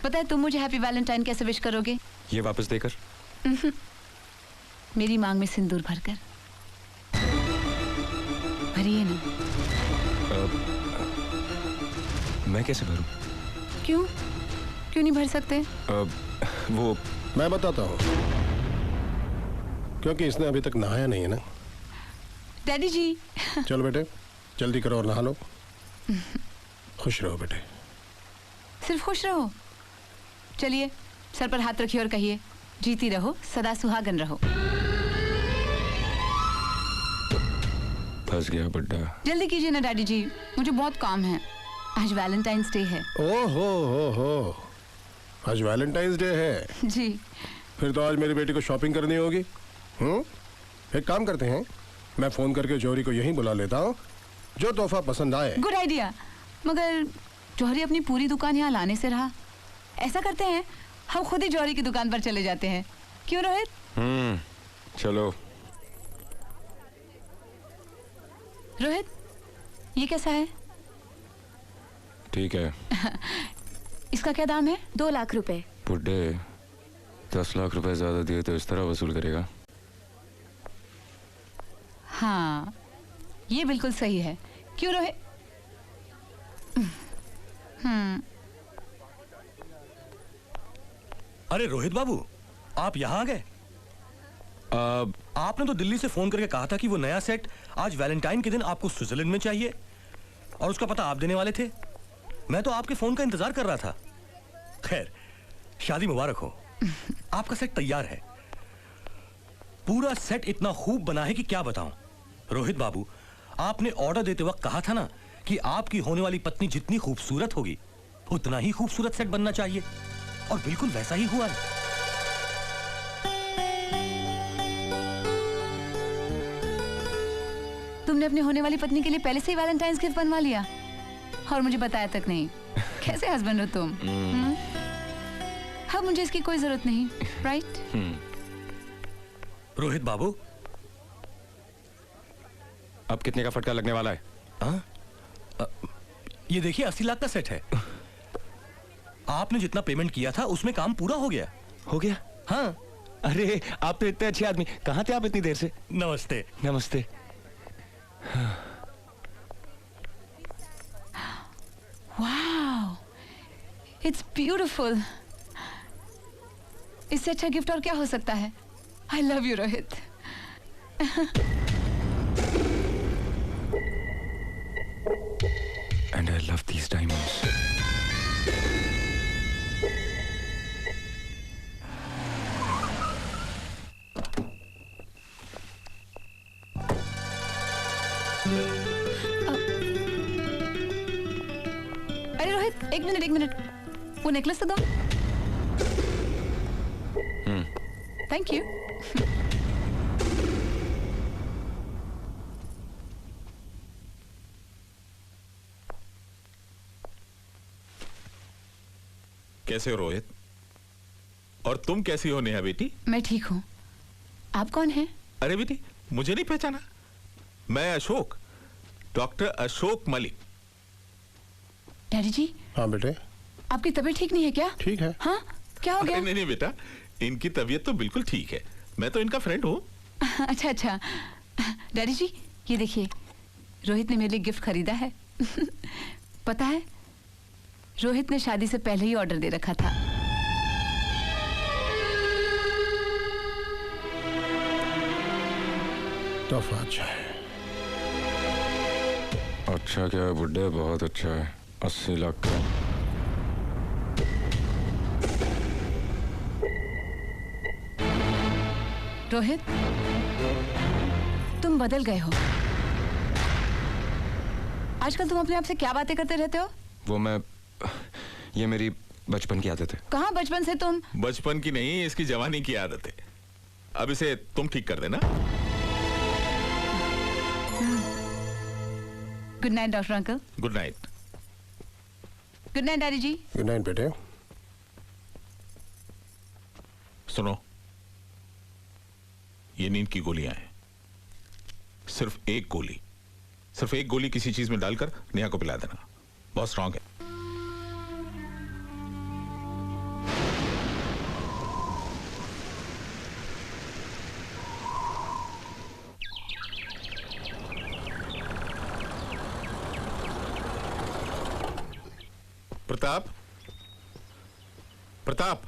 पता है तुम मुझे हैप्पी वैलेंटाइन कैसे विश करोगे? ये वापस देकर? मेरी मांग में सिंदूर भरकर। भरिए ना। मैं कैसे भरूं? क्यों नहीं भर सकते? वो मैं बताता हूँ, क्योंकि इसने अभी तक नहाया नहीं है ना। डैडी जी। चलो बेटे जल्दी करो और नहा लो। खुश रहो बेटे। सिर्फ खुश रहो? चलिए सर पर हाथ रखिए और कहिए, जीती रहो सदा सुहागन रहो। फंस गया बड्डा। जल्दी कीजिए ना डैडी जी, मुझे बहुत काम है। आज वैलेंटाइंस डे है। ओहो, आज वैलेंटाइंस डे है जी। फिर तो आज मेरी बेटी को शॉपिंग करनी होगी। एक काम करते हैं, मैं फोन करके जौहरी को यहीं बुला लेता हूँ, जो तोहफा पसंद आए। Good idea. मगर जौहरी अपनी पूरी दुकान यहाँ लाने से रहा। ऐसा करते हैं, हम खुद ही जौहरी की दुकान पर चले जाते हैं। क्यों रोहित? चलो। रोहित, ये कैसा है? ठीक है। इसका क्या दाम है? 2 लाख रुपए। बुड्ढे 10 लाख रुपए ज्यादा दिए तो इस तरह वसूल करेगा? हाँ, ये बिल्कुल सही है। क्यों रोहित? अरे रोहित बाबू, आप यहाँ आ गए? आपने तो दिल्ली से फोन करके कहा था कि वो नया सेट आज वैलेंटाइन के दिन आपको स्विट्जरलैंड में चाहिए, और उसका पता आप देने वाले थे। मैं तो आपके फोन का इंतजार कर रहा था। खैर, शादी मुबारक हो। आपका सेट तैयार है। पूरा सेट इतना खूब बना है कि क्या बताऊं। रोहित बाबू, आपने ऑर्डर देते वक्त कहा था ना कि आपकी होने वाली पत्नी जितनी खूबसूरत होगी उतना ही खूबसूरत सेट बनना चाहिए, और बिल्कुल वैसा ही हुआ है। तुमने अपनी होने वाली पत्नी के लिए पहले से ही वैलेंटाइंस गिफ्ट बनवा लिया और मुझे बताया तक नहीं। कैसे हस्बैंड हो तुम? हाँ, मुझे इसकी कोई जरूरत नहीं, राइट? रोहित बाबू, अब कितने का फटका लगने वाला है? ये देखिए 80 लाख का सेट है। आपने जितना पेमेंट किया था उसमें काम पूरा हो गया। हो गया? हाँ। अरे आप तो इतने अच्छे आदमी, कहाँ थे आप इतनी देर से? नमस्ते। नमस्ते। Wow, it's beautiful. इससे अच्छा गिफ्ट और क्या हो सकता है? I love you Rohit. And I love these diamonds. अरे रोहित, एक मिनट, वो नेकलेस तो दो। Thank you. कैसे हो रोहित? और तुम कैसी हो नेहा बेटी? मैं ठीक हूँ। आप कौन हैं? अरे बेटी, मुझे नहीं पहचाना? मैं अशोक, डॉक्टर अशोक मलिक। डैडी जी। हाँ बेटे। आपकी तबीयत ठीक नहीं है क्या? ठीक है। हाँ क्या हो गया? नहीं नहीं बेटा, इनकी तबीयत तो बिल्कुल ठीक है। मैं तो इनका फ्रेंड हूँ। अच्छा अच्छा। डैडी जी ये देखिए, रोहित ने मेरे लिए गिफ्ट खरीदा है। पता है, रोहित ने शादी से पहले ही ऑर्डर दे रखा था। तोहफा अच्छा है। अच्छा क्या है बुड्ढे, बहुत अच्छा है। 80 लाख का। रोहित तुम बदल गए हो। आजकल तुम अपने आप से क्या बातें करते रहते हो? वो मैं, ये मेरी बचपन की आदत है। कहाँ बचपन से तुम? बचपन की नहीं, इसकी जवानी की आदत है। अब इसे तुम ठीक कर देना। Good night doctor uncle. Good night. Good night daddy ji. Good night बेटे। सुनो, ये नींद की गोलियां हैं। सिर्फ एक गोली किसी चीज में डालकर नेहा को पिला देना। बहुत स्ट्रांग है। प्रताप।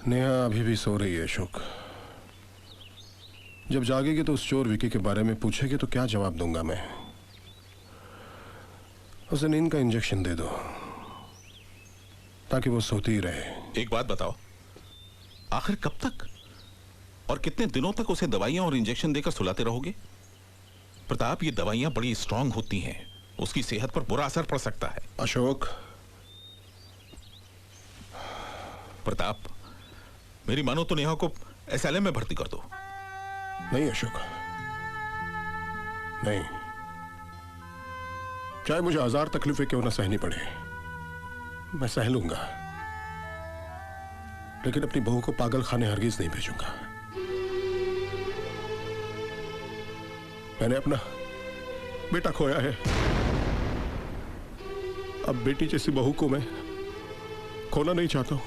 नेहा अभी भी सो रही है अशोक। जब जागेगी तो उस चोर विकी के बारे में पूछेगी तो क्या जवाब दूंगा मैं? उसे नींद का इंजेक्शन दे दो ताकि वो सोती ही रहे। एक बात बताओ, आखिर कब तक और कितने दिनों तक उसे दवाइयां और इंजेक्शन देकर सुलाते रहोगे? प्रताप, ये दवाइयां बड़ी स्ट्रांग होती हैं, उसकी सेहत पर बुरा असर पड़ सकता है। अशोक। प्रताप, मेरी मानो तो नेहा को एसएलएम में भर्ती कर दो। नहीं अशोक, नहीं। चाहे मुझे 1000 तकलीफें क्यों ना सहनी पड़े, मैं सह लूंगा, लेकिन अपनी बहू को पागल खाने हरगिज नहीं भेजूंगा। मैंने अपना बेटा खोया है, अब बेटी जैसी बहू को मैं खोना नहीं चाहता हूं।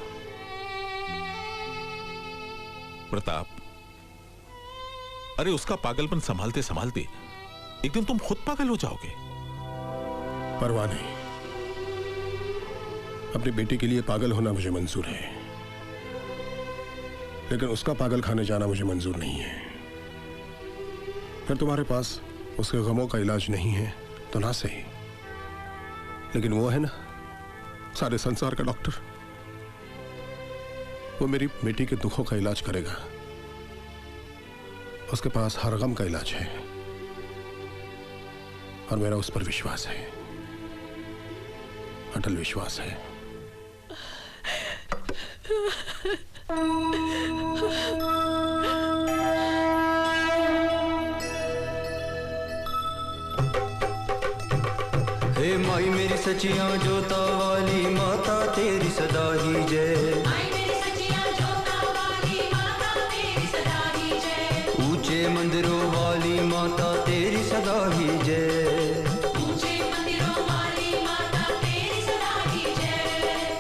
प्रताप, अरे उसका पागलपन संभालते संभालते एक दिन तुम खुद पागल हो जाओगे। परवाह नहीं, अपनी बेटी के लिए पागल होना मुझे मंजूर है, लेकिन उसका पागल खाने जाना मुझे मंजूर नहीं है। फिर तुम्हारे पास उसके गमों का इलाज नहीं है तो ना सही, लेकिन वो है ना सारे संसार का डॉक्टर, वो मेरी बेटी के दुखों का इलाज करेगा। उसके पास हर गम का इलाज है और मेरा उस पर विश्वास है, अटल विश्वास है। हे माई मेरी सचियां जोता वाली माता तेरी सदा ही जय। ऊंचे मंदिरों वाली माता तेरी सदा ही जय।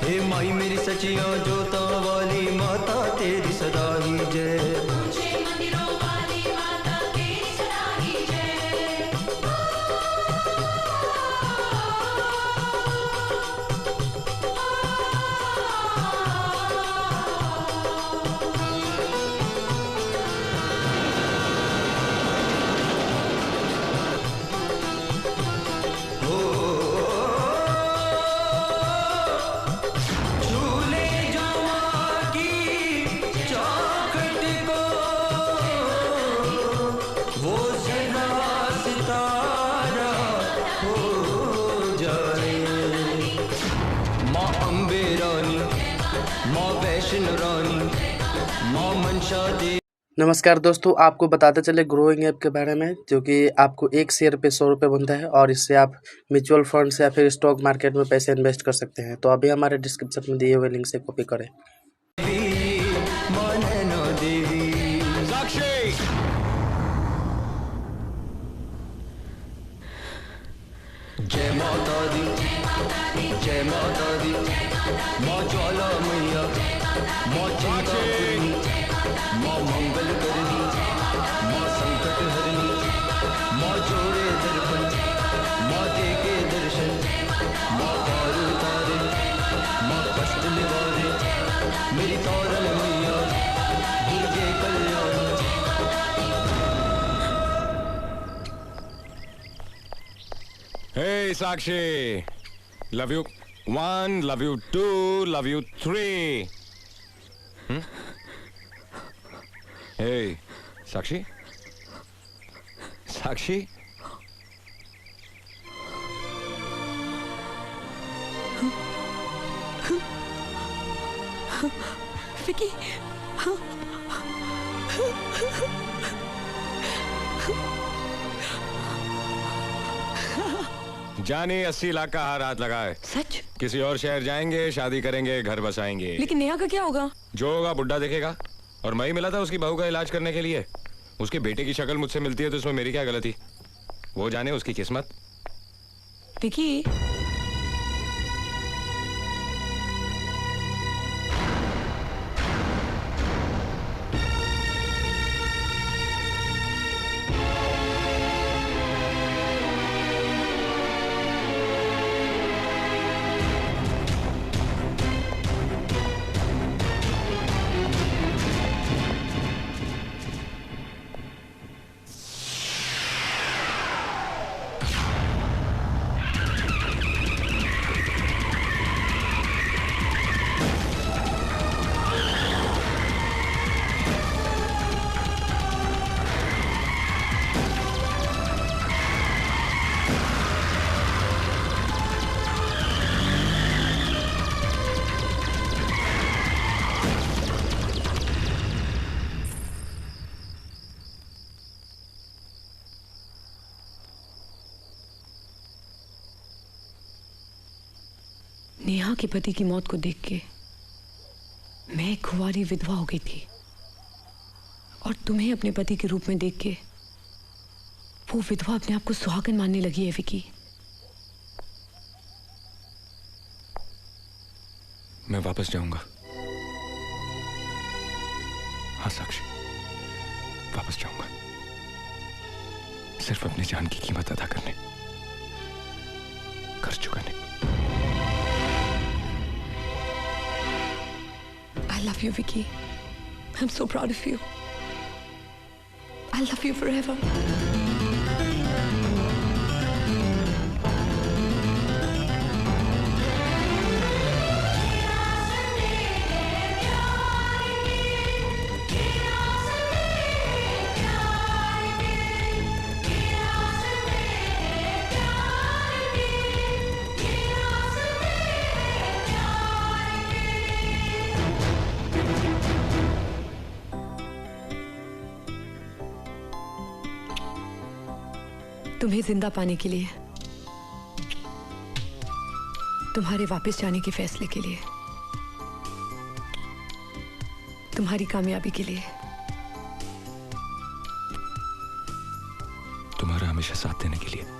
हे माई मेरी सचियां जोता वाली माता तेरी सदा ही जय। नमस्कार दोस्तों, आपको बताते चले ग्रोइंग ऐप के बारे में, जो कि आपको 1 शेयर पे 100 रुपये बनता है और इससे आप म्यूचुअल फंड से या फिर स्टॉक मार्केट में पैसे इन्वेस्ट कर सकते हैं। तो अभी हमारे डिस्क्रिप्शन में दिए हुए लिंक से कॉपी करें। जय माता दी, जय माता दी, माँ ज्वाला मैया, माँ चिंतापुरनी, माँ मंगल करनी, माँ संकट हरनी, माँ जोड़े दर्पण, माँ दे के दर्शन, माँ पार उतारे, माँ कष्ट निवारे, मेरी तारन मैया, दुर्गे कल्याण। Hey Sakshi, love you 1, love you 2, love you 3. Hey Sakshi, Sakshi. Vicky, जानी 80 लाख का हाथ लगाए। सच? किसी और शहर जाएंगे, शादी करेंगे, घर बसाएंगे। लेकिन नेहा का क्या होगा? जो होगा बुड्ढा देखेगा। और मैं ही मिला था उसकी बहू का इलाज करने के लिए। उसके बेटे की शक्ल मुझसे मिलती है तो इसमें मेरी क्या गलती? वो जाने उसकी किस्मत। विकी, नेहा के पति की मौत को देख के मैं एक कुंवारी विधवा हो गई थी और तुम्हें अपने पति के रूप में देख के वो विधवा अपने आप को सुहागन मानने लगी है विकी। मैं वापस जाऊंगा। हाँ साक्षी, वापस जाऊंगा, सिर्फ अपनी जान की कीमत अदा करने, कर चुकाने। I love you, Vicky. I'm so proud of you. I love you forever. तुम्हें जिंदा पाने के लिए, तुम्हारे वापस जाने के फैसले के लिए, तुम्हारी कामयाबी के लिए, तुम्हारा हमेशा साथ देने के लिए।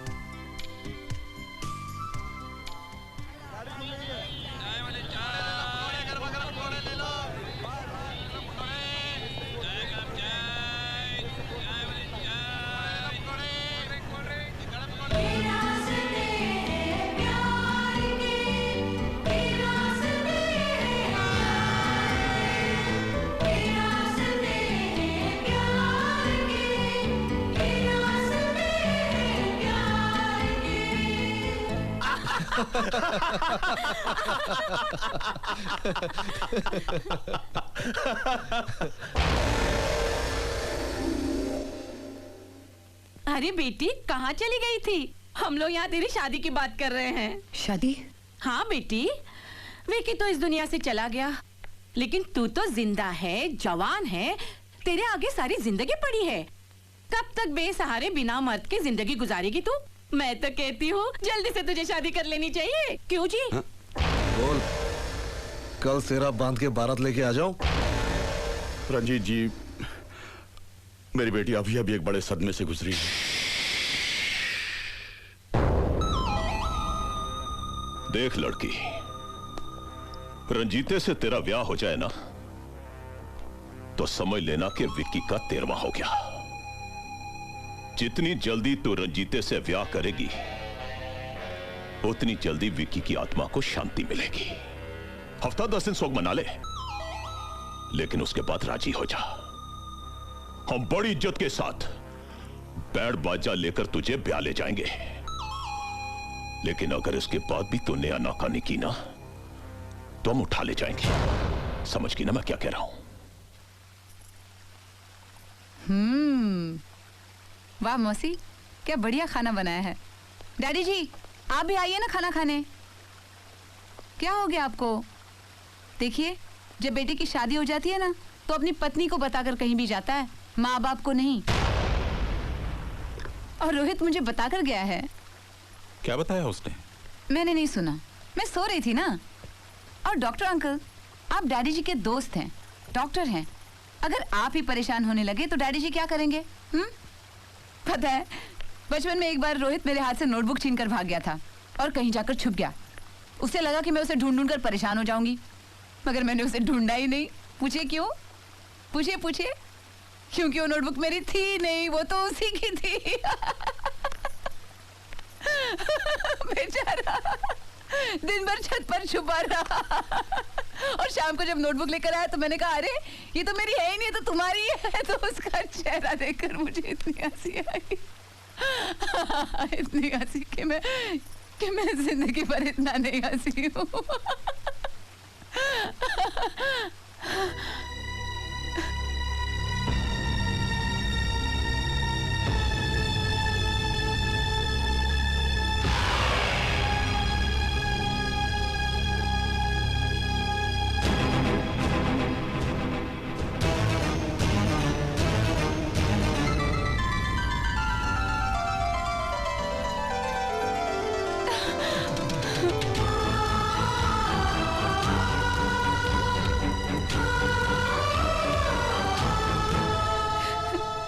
अरे बेटी, कहाँ चली गई थी? हम लोग यहाँ तेरी शादी की बात कर रहे हैं। शादी? हाँ बेटी, विकी तो इस दुनिया से चला गया, लेकिन तू तो जिंदा है, जवान है, तेरे आगे सारी जिंदगी पड़ी है। कब तक बेसहारे बिना मर्द के जिंदगी गुजारेगी तू? मैं तो कहती हूँ जल्दी से तुझे शादी कर लेनी चाहिए। क्यों जी? बोल, कल सेरा बांध के बारात लेके आ जाऊं? रंजीत जी, मेरी बेटी अभी एक बड़े सदमे से गुजरी है। देख लड़की, रंजीते से तेरा ब्याह हो जाए ना तो समझ लेना कि विक्की का 13वां हो गया। जितनी जल्दी तू रंजीते से ब्याह करेगी उतनी जल्दी विक्की की आत्मा को शांति मिलेगी। हफ्ता 10 दिन शोक मना ले, लेकिन उसके बाद राजी हो जा। हम बड़ी इज्जत के साथ बैंड बाजा लेकर तुझे ब्याह ले जाएंगे। लेकिन अगर इसके बाद भी तूने आनाकानी की ना तो हम उठा ले जाएंगे। समझ गई ना मैं क्या कह रहा हूं? वाह मौसी, क्या बढ़िया खाना बनाया है। डैडी जी आप भी आइए ना खाना खाने। क्या हो गया आपको? देखिए, जब बेटे की शादी हो जाती है ना तो अपनी पत्नी को बताकर कहीं भी जाता है, माँ बाप को नहीं। और रोहित मुझे बताकर गया है। क्या बताया उसने? मैंने नहीं सुना, मैं सो रही थी ना। और डॉक्टर अंकल, आप डैडी जी के दोस्त हैं, डॉक्टर हैं। अगर आप ही परेशान होने लगे तो डैडी जी क्या करेंगे? पता है, बचपन में एक बार रोहित मेरे हाथ से नोटबुक छीन कर भाग गया था और कहीं जाकर छुप गया। उसे लगा कि मैं उसे ढूंढ ढूंढ कर परेशान हो जाऊंगी, मगर मैंने उसे ढूंढा ही नहीं। पूछिए क्यों? पूछिए पूछिए। क्योंकि वो नोटबुक मेरी थी नहीं, वो तो उसी की थी। बेचारा दिन भर छत पर छुपा रहा और शाम को जब नोटबुक लेकर आया तो मैंने कहा, अरे ये तो मेरी है ही नहीं, ये तो तुम्हारी है। तो उसका चेहरा देखकर मुझे इतनी हंसी आई, इतनी हंसी कि मैं जिंदगी भर इतना नहीं हंसी हूँ।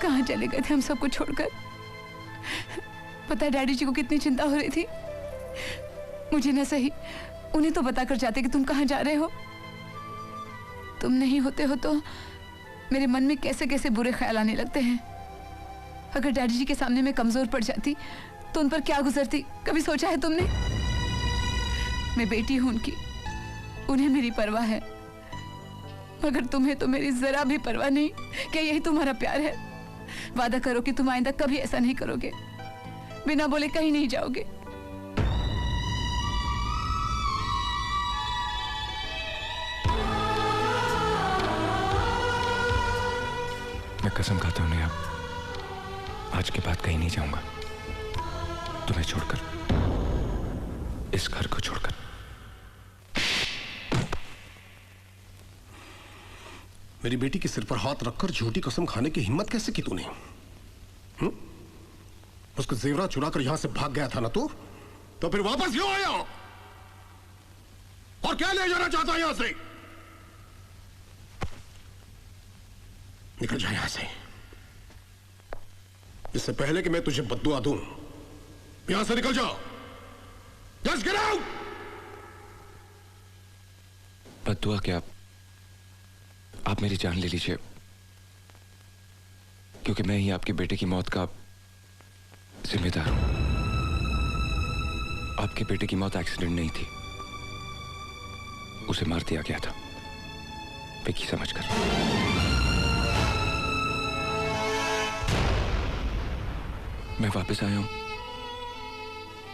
कहाँ चले गए थे हम सबको छोड़कर? पता है डैडी जी को कितनी चिंता हो रही थी। मुझे ना सही, उन्हें तो बताकर जाते कि तुम कहाँ जा रहे हो। तुम नहीं होते हो तो मेरे मन में कैसे कैसे बुरे ख्याल आने लगते हैं। अगर डैडी जी के सामने मैं कमजोर पड़ जाती तो उन पर क्या गुजरती, कभी सोचा है तुमने? मैं बेटी हूं उनकी, उन्हें मेरी परवाह है, मगर तुम्हें तो मेरी जरा भी परवाह नहीं। क्या यही तुम्हारा प्यार है? वादा करो कि तुम आइंदा कभी ऐसा नहीं करोगे, बिना बोले कहीं नहीं जाओगे। मैं कसम खाता हूं नेहा, आज के बाद कहीं नहीं जाऊंगा, तुम्हें छोड़कर, इस घर को छोड़कर। मेरी बेटी के सिर पर हाथ रखकर झूठी कसम खाने की हिम्मत कैसे की तूने? उसको जेवरा चुरा कर यहां से भाग गया था ना तू, तो फिर वापस क्यों आया? और क्या ले जाना चाहता है यहां से? निकल जा यहां से, इससे पहले कि मैं तुझे बद्दुआ दूं। यहां से निकल जाओ। Just get out. बद्दुआ क्या? आप मेरी जान ले लीजिए, क्योंकि मैं ही आपके बेटे की मौत का जिम्मेदार हूं। आपके बेटे की मौत एक्सीडेंट नहीं थी, उसे मार दिया गया था विक्की समझकर। मैं वापस आया हूं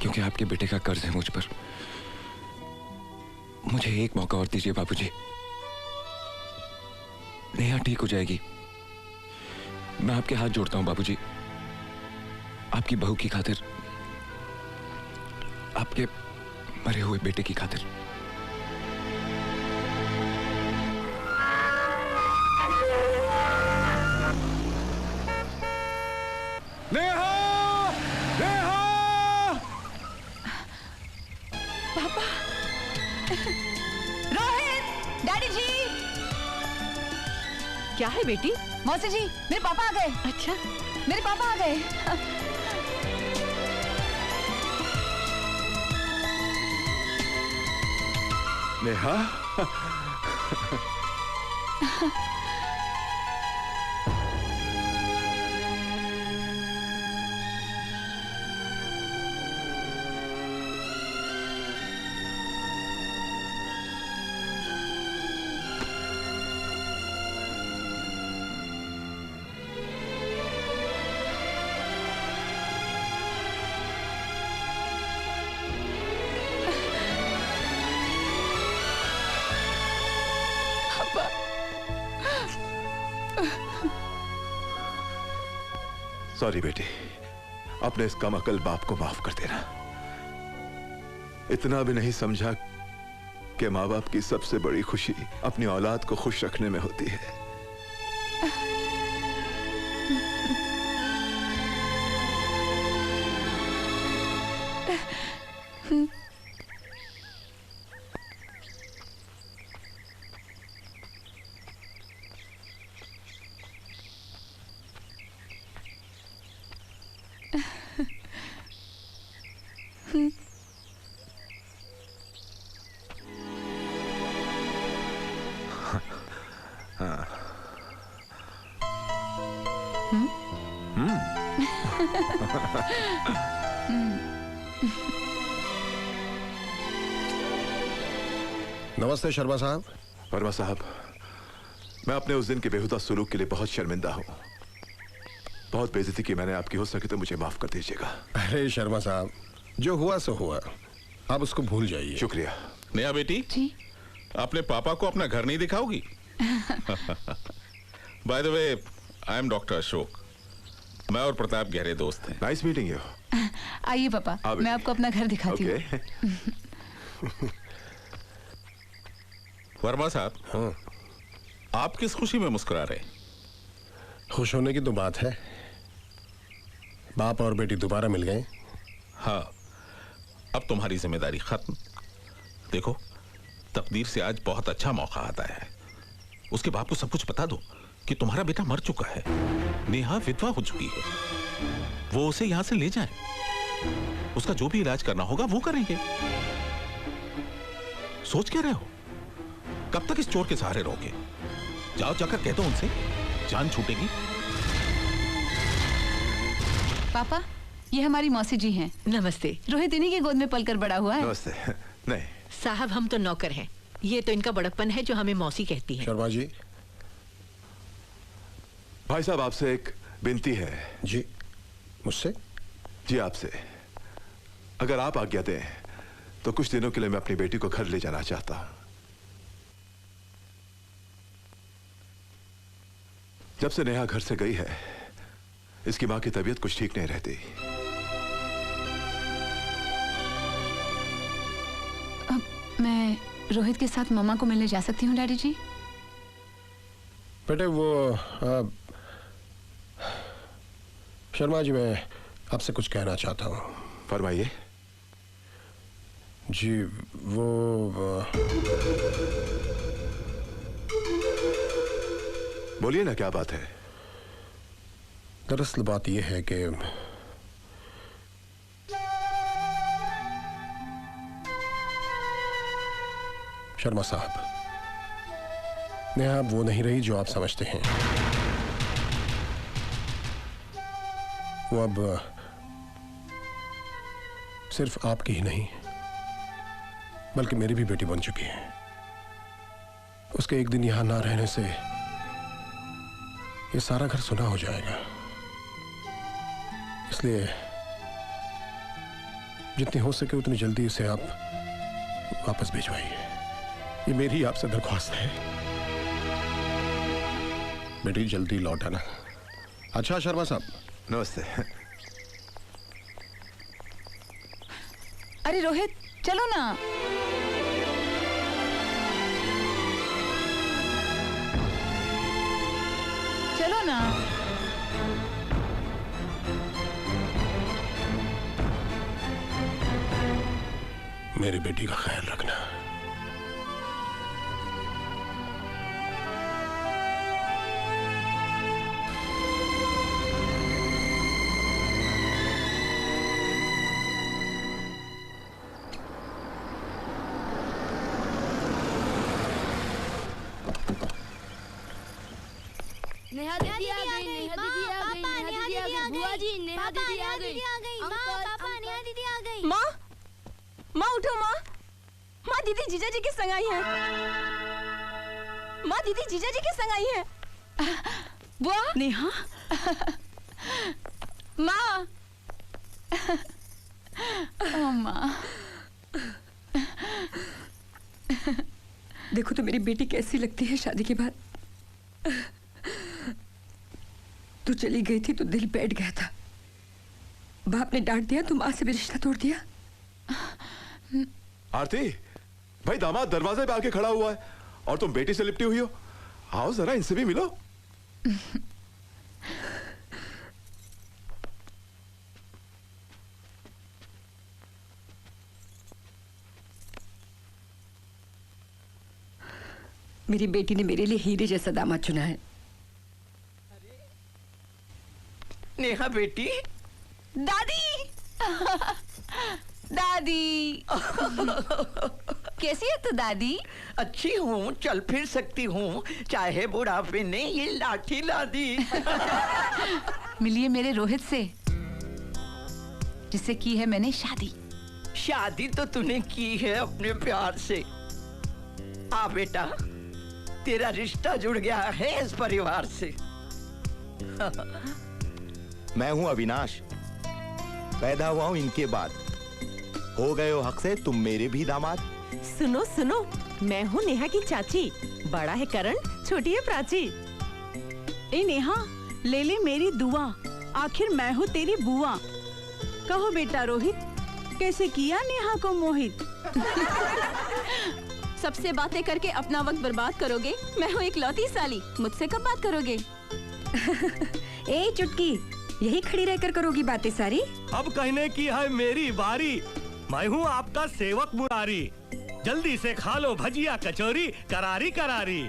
क्योंकि आपके बेटे का कर्ज है मुझ पर। मुझे एक मौका और दीजिए बाबूजी। नेहा ठीक हो जाएगी, मैं आपके हाथ जोड़ता हूं बाबूजी, आपकी बहू की खातिर, आपके मरे हुए बेटे की खातिर। नेहा! नेहा! पापा! रोहित! डैडी जी! क्या है बेटी? मौसी जी, मेरे पापा आ गए। अच्छा, मेरे पापा आ गए। नेहा। सॉरी बेटी, अपने इस कम अकल बाप को माफ कर देना। इतना भी नहीं समझा कि माँ बाप की सबसे बड़ी खुशी अपनी औलाद को खुश रखने में होती है। नमस्ते शर्मा साहब। वर्मा साहब, मैं अपने उस दिन के बेहुदा सुलूक के लिए बहुत शर्मिंदा हूं। बहुत बेइज्जती की मैंने आपकी, हो सके तो मुझे माफ कर दीजिएगा। अरे शर्मा साहब, जो हुआ सो हुआ, आप उसको भूल जाइए। शुक्रिया। नेहा बेटी जी, अपने पापा को अपना घर नहीं दिखाओगी? By the way, I am doctor Ashok. मैं और प्रताप गहरे दोस्त हैं। Nice meeting you. आइए पापा, मैं आपको अपना घर दिखाती हूँ। वर्मा साहब, हाँ। आप किस खुशी में मुस्कुरा रहे? खुश होने की तो बात है, बाप और बेटी दोबारा मिल गए। हाँ, अब तुम्हारी जिम्मेदारी खत्म। देखो, तकदीर से आज बहुत अच्छा मौका आता है। उसके बाप को सब कुछ बता दो कि तुम्हारा बेटा मर चुका है, नेहा विधवा हो चुकी है। वो उसे यहां से ले जाए, उसका जो भी इलाज करना होगा वो करेंगे। सोच क्या रहे हो? कब तक इस चोर के सहारे रहोगे? जाओ, जाकर कह दो उनसे, जान छूटेगी। पापा, ये हमारी मौसी जी हैं। नमस्ते। रोहित इन्हीं की गोद में पलकर बड़ा हुआ है। नमस्ते। नहीं साहब, हम तो नौकर हैं, ये तो इनका बड़प्पन है जो हमें मौसी कहती है। शर्मा जी। भाई साहब, आपसे एक विनती है। जी, मुझसे? जी आपसे। अगर आप आज्ञा दें तो कुछ दिनों के लिए मैं अपनी बेटी को घर ले जाना चाहता हूं। जब से नेहा घर से गई है, इसकी मां की तबीयत कुछ ठीक नहीं रहती। मैं रोहित के साथ मम्मा को मिलने जा सकती हूँ डैडी जी? बेटे वो शर्मा जी, मैं आपसे कुछ कहना चाहता हूँ। फरमाइए। जी वो बोलिए ना, क्या बात है? दरअसल बात यह है कि शर्मा साहब, नेहा अब वो नहीं रही जो आप समझते हैं। वो अब सिर्फ आपकी ही नहीं बल्कि मेरी भी बेटी बन चुकी है। उसके एक दिन यहां ना रहने से ये सारा घर सुना हो जाएगा। इसलिए जितनी हो सके उतनी जल्दी इसे आप वापस भिजवाइए। ये मेरी आपसे दरख्वास्त है। बेटी जल्दी लौट आना। अच्छा शर्मा साहब, नमस्ते। अरे रोहित, चलो ना। चलो ना। मेरी बेटी का ख्याल रखना। माँ उठो माँ। माँ दीदी जीजा जी के संग आई है। माँ दीदी जीजा जी के संग आई है। बुआ नेहा। माँ। ओ माँ। देखो तो मेरी बेटी कैसी लगती है शादी के बाद। तू चली गई थी तो दिल बैठ गया था। बाप ने डांट दिया तो माँ से भी रिश्ता तोड़ दिया। आरती, भाई दामाद दरवाजे पे आके खड़ा हुआ है और तुम बेटी से लिपटी हुई हो। आओ जरा इनसे भी मिलो। मेरी बेटी ने मेरे लिए हीरे जैसा दामाद चुना है। नेहा बेटी। दादी। दादी। कैसी है तू दादी? अच्छी हूँ, चल फिर सकती हूँ, चाहे बुढ़ापे ने ये लाठी ला दी। मिलिए मेरे रोहित से, जिससे की है मैंने शादी। शादी तो तूने की है अपने प्यार से। आ बेटा, तेरा रिश्ता जुड़ गया है इस परिवार से। मैं हूं अविनाश, पैदा हुआ हूं इनके बाद। हो गए हो हक से तुम मेरे भी दामाद। सुनो सुनो, मैं हूँ नेहा की चाची। बड़ा है करण, छोटी है प्राची। ए नेहा, ले ले मेरी दुआ, आखिर मैं हूँ तेरी बुआ। कहो बेटा रोहित, कैसे किया नेहा को मोहित? सबसे बातें करके अपना वक्त बर्बाद करोगे? मैं हूँ एक लौती साली, मुझसे कब बात करोगे? ए चुटकी, यही खड़ी रहकर करोगी बातें सारी? अब कहने की है मेरी बारी। मैं हूँ आपका सेवक मुरारी। जल्दी से खा लो भजिया कचौरी, करारी करारी।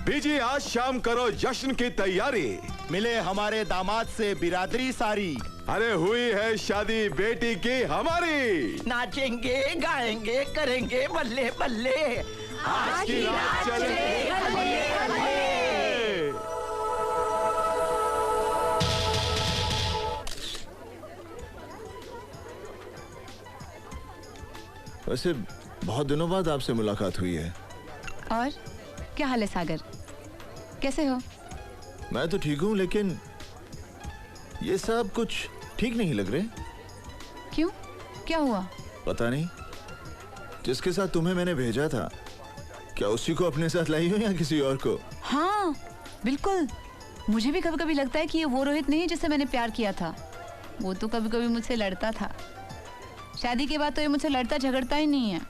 बीजी आज शाम करो जश्न की तैयारी। मिले हमारे दामाद से बिरादरी सारी। अरे हुई है शादी बेटी की हमारी। नाचेंगे गाएंगे करेंगे बल्ले बल्ले। आज की रात चले बल्ले बल्ले। वैसे बहुत दिनों बाद आपसे मुलाकात हुई है। और क्या हाल है सागर, कैसे हो? मैं तो ठीक हूँ, लेकिन ये सब कुछ ठीक नहीं लग रहे। क्यों, क्या हुआ? पता नहीं, जिसके साथ तुम्हें मैंने भेजा था, क्या उसी को अपने साथ लाई हो या किसी और को? हाँ बिल्कुल, मुझे भी कभी कभी लगता है कि ये वो रोहित नहीं है जिससे मैंने प्यार किया था। वो तो कभी कभी मुझसे लड़ता था, शादी के बाद तो ये मुझसे लड़ता झगड़ता ही नहीं है।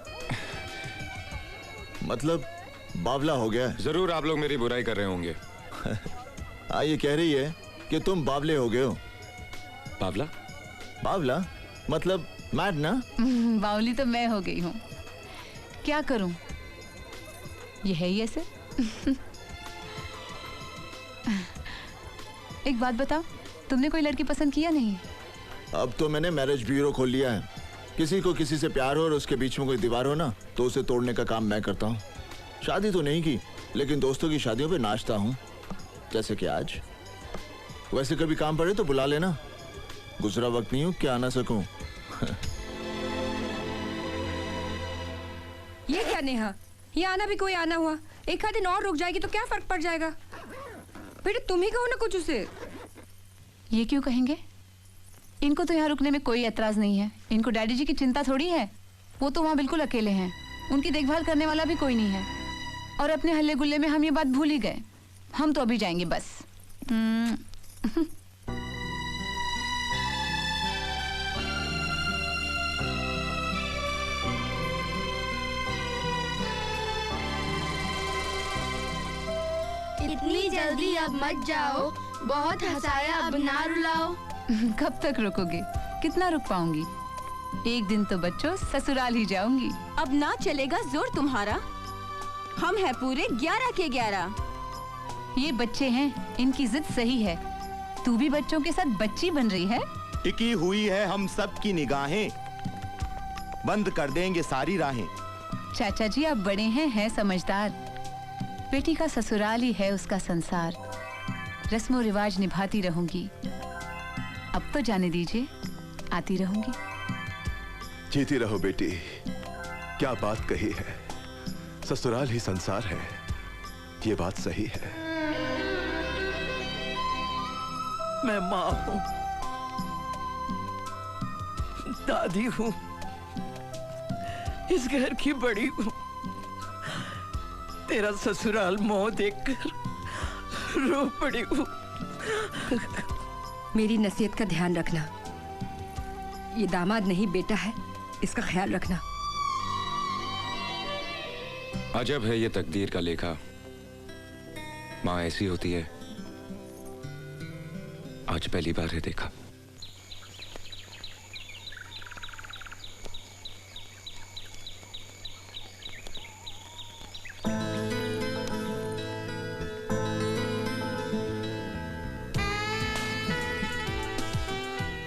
मतलब बावला हो गया? जरूर आप लोग मेरी बुराई कर रहे होंगे। ये कह रही है कि तुम बावले हो गए हो। बावला? बावला मतलब मैड ना? बावली तो मैं हो गई हूँ, क्या करूँ, ये है ही ऐसे। एक बात बताओ, तुमने कोई लड़की पसंद किया नहीं? अब तो मैंने मैरिज ब्यूरो खोल लिया है। किसी को किसी से प्यार हो और उसके बीच में कोई दीवार हो ना, तो उसे तोड़ने का काम मैं करता हूँ। शादी तो नहीं की, लेकिन दोस्तों की शादियों पे नाचता हूँ, जैसे कि आज। वैसे कभी काम पड़े तो बुला लेना, गुजरा वक्त नहीं हूँ क्या आ ना सकूं। ये क्या नेहा, ये आना भी कोई आना हुआ। एक आध दिन और रुक जाएगी तो क्या फर्क पड़ जाएगा? बेटा तुम ही कहो ना कुछ उसे। ये क्यों कहेंगे? इनको तो यहाँ रुकने में कोई एतराज नहीं है। इनको डैडी जी की चिंता थोड़ी है, वो तो वहाँ बिल्कुल अकेले हैं। उनकी देखभाल करने वाला भी कोई नहीं है। और अपने हल्ले गुल्ले में हम ये बात भूल ही गए। हम तो अभी जाएंगे बस। इतनी जल्दी अब मत जाओ, बहुत हंसाया अब ना रुलाओ। कब तक रुकोगे? कितना रुक पाऊंगी? एक दिन तो बच्चों ससुराल ही जाऊंगी। अब ना चलेगा जोर तुम्हारा, हम हैं पूरे 11 के 11। ये बच्चे हैं, इनकी जिद सही है। तू भी बच्चों के साथ बच्ची बन रही है। टिकी हुई है हम सब की निगाहें, बंद कर देंगे सारी राहें। चाचा जी आप बड़े हैं समझदार। बेटी का ससुराल ही है उसका संसार। रस्मों रिवाज निभाती रहूंगी। अब तो जाने दीजिए, आती रहूंगी। जीती रहो बेटी। क्या बात कही है, ससुराल ही संसार है, ये बात सही है। मैं माँ हूं, दादी हूं, इस घर की बड़ी हूं। तेरा ससुराल मोह देखकर रो पड़ी हूं। मेरी नसीहत का ध्यान रखना। ये दामाद नहीं बेटा है, इसका ख्याल रखना। अजब है ये तकदीर का लेखा, माँ ऐसी होती है, आज पहली बार है देखा।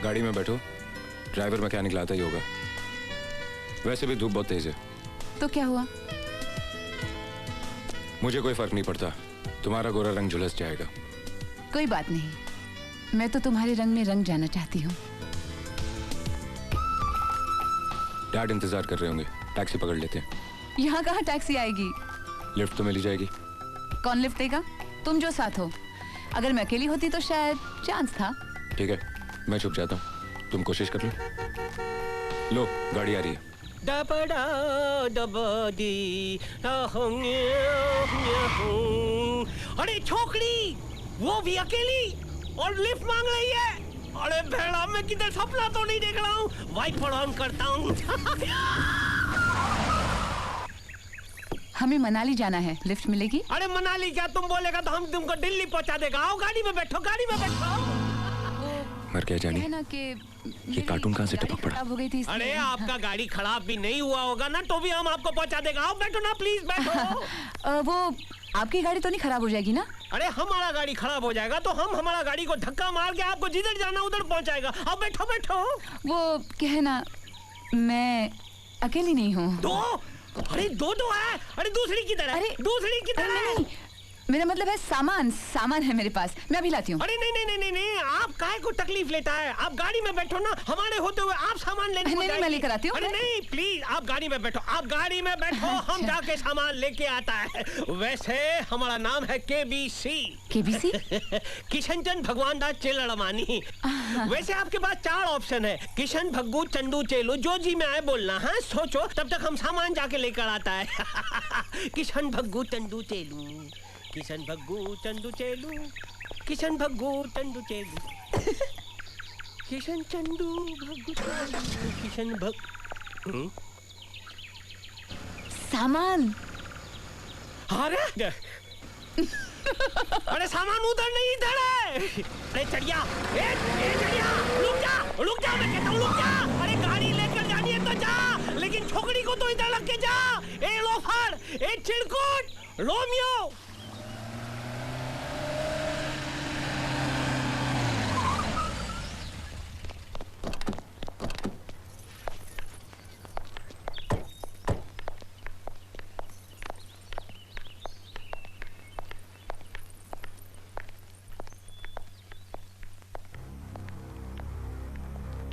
गाड़ी में बैठो, ड्राइवर मैकेनिक लाता ही होगा। वैसे भी धूप बहुत तेज है। तो क्या हुआ? मुझे कोई फर्क नहीं पड़ता, तुम्हारा गोरा रंग झुलस जाएगा। कोई बात नहीं, मैं तो तुम्हारे रंग में रंग जाना चाहती हूँ। डैड इंतजार कर रहे होंगे, टैक्सी पकड़ लेते हैं। यहाँ कहाँ टैक्सी आएगी? लिफ्ट तो मिल जाएगी। कौन लिफ्ट देगा? तुम जो साथ हो। अगर मैं अकेली होती तो शायद चांस था। ठीक है, मैं छुप जाता हूँ, तुम कोशिश कर लो। गाड़ी आ रही है। अरे छोकरी, वो भी अकेली और लिफ्ट मांग रही है। अरे भेड़ा, मैं किधर सपना तो नहीं देख रहा हूँ। वाइपर ऑन करता हूँ। हमें मनाली जाना है, लिफ्ट मिलेगी? अरे मनाली क्या, तुम बोलेगा तो हम तुमको दिल्ली पहुँचा देगा। आओ गाड़ी में बैठो, गाड़ी में बैठो। मर क्या जानी, ये कार्टून कहाँ से टपक पड़ा? हो गई थी। अरे आपका गाड़ी खराब भी नहीं हुआ होगा ना, तो भी हम आपको पहुंचा देगा। आओ बैठो ना, प्लीज बैठो। वो आपकी गाड़ी तो नहीं खराब हो जाएगी ना? अरे हमारा गाड़ी खराब हो जाएगा तो हम हमारा गाड़ी को धक्का मार के आपको जिधर जाना उधर पहुंचाएगा। अब बैठो बैठो। वो क्या है ना, मैं अकेली नहीं हूँ। दो? अरे दो है। अरे दूसरी किधर है? दूसरी किधर है? नहीं, मेरा मतलब है सामान है मेरे पास, मैं अभी लाती हूँ। अरे नहीं, आप काहे को तकलीफ लेता है? आप गाड़ी में बैठो ना, हमारे होते हुए आप सामान लेने को नहीं, मैं लेकर आती हूँ। अरे नहीं, प्लीज आप गाड़ी में बैठो, आप गाड़ी में बैठो। हम जाके सामान लेके आता है। वैसे हमारा नाम है KBC। किशन भगवान दास चेलड़मानी। वैसे आपके पास 4 ऑप्शन है, किशन, भग्गू, चंदू, चेलू, जो जी में आए बोलना। हाँ सोचो, तब तक हम सामान जाके लेकर आता है। किशन, भग्गू, चंदू, चेलू, किशन, भग्गू, चंदू, चेलू, किशन, भग्गू, चंदू, चेलू, किशन, चंदू, भग्गू, किशन, सामान। अरे सामान उधर नहीं, इधर है। अरे चढ़िया, चढ़िया, रुक जा, मैं कहता हूँ रुक जा। अरे गाड़ी लेकर जानी है तो जा, लेकिन छोकरी को तो इधर रख के जा। ए लोफर, ए चिरकुट, रोमियो।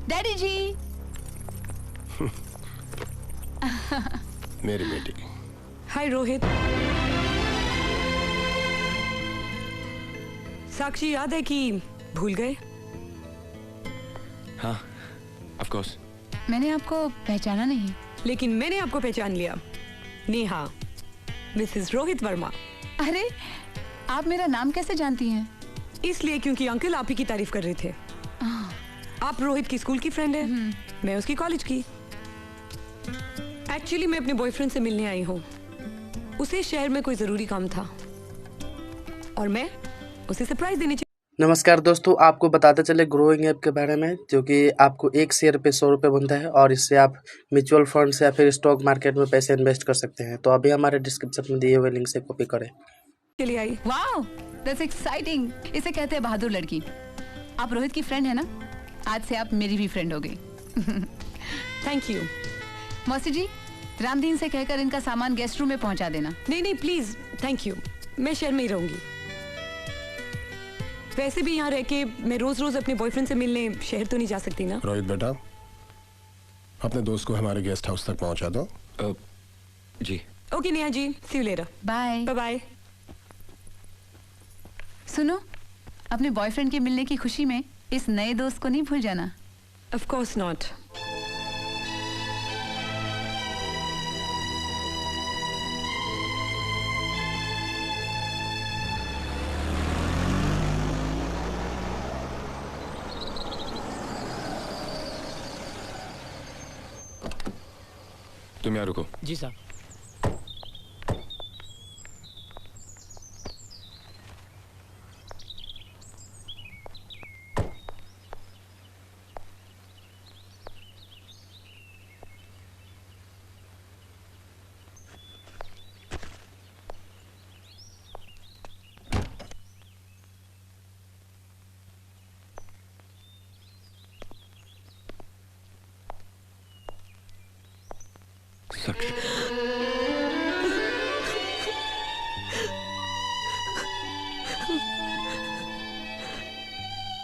डैडी जी। मेरी बेटी। हाय रोहित। साक्षी याद है कि भूल गए? हाँ, ऑफ कोर्स। मैंने आपको पहचाना नहीं, लेकिन मैंने आपको पहचान लिया। नेहा, मिसेस रोहित वर्मा। अरे आप मेरा नाम कैसे जानती हैं? इसलिए क्योंकि अंकल आप ही की तारीफ कर रहे थे। आप रोहित की स्कूल की फ्रेंड है, मैं उसकी कॉलेज की। एक्चुअली मैं अपने बॉयफ्रेंड से मिलने आई हूँ। उसे शहर में कोई जरूरी काम था और मैं उसे सरप्राइज देनी चाहिए। नमस्कार दोस्तों, आपको बताते चले ग्रोइंग ऐप के बारे में, जो कि आपको 1 शेयर पे 100 रुपये बनता है और इससे आप म्यूचुअल फंड से या फिर स्टॉक मार्केट में पैसे इन्वेस्ट कर सकते हैं। तो अभी हमारे डिस्क्रिप्शन में दिए हुए लिंक से कॉपी करें। चलिए आई। Wow, that's exciting. इसे कहते हैं बहादुर लड़की। आप रोहित की फ्रेंड है ना? आज से आप मेरी भी फ्रेंड हो गई। Thank you. मौसी जी, रामदीन से कहकर इनका सामान गेस्ट रूम में पहुंचा देना। नहीं प्लीज, थैंक यू। मैं शहर में ही रहूंगी। वैसे भी यहाँ रह के मैं रोज रोज अपने बॉयफ्रेंड से मिलने शहर तो नहीं जा सकती ना। रोहित बेटा, अपने दोस्त को हमारे गेस्ट हाउस तक पहुंचा दो जी okay Neha ji, see you later. Bye bye bye. सुनो, अपने बॉयफ्रेंड के मिलने की खुशी में इस नए दोस्त को नहीं भूल जाना। Of course not. तुम यहाँ रुको। जी साहब।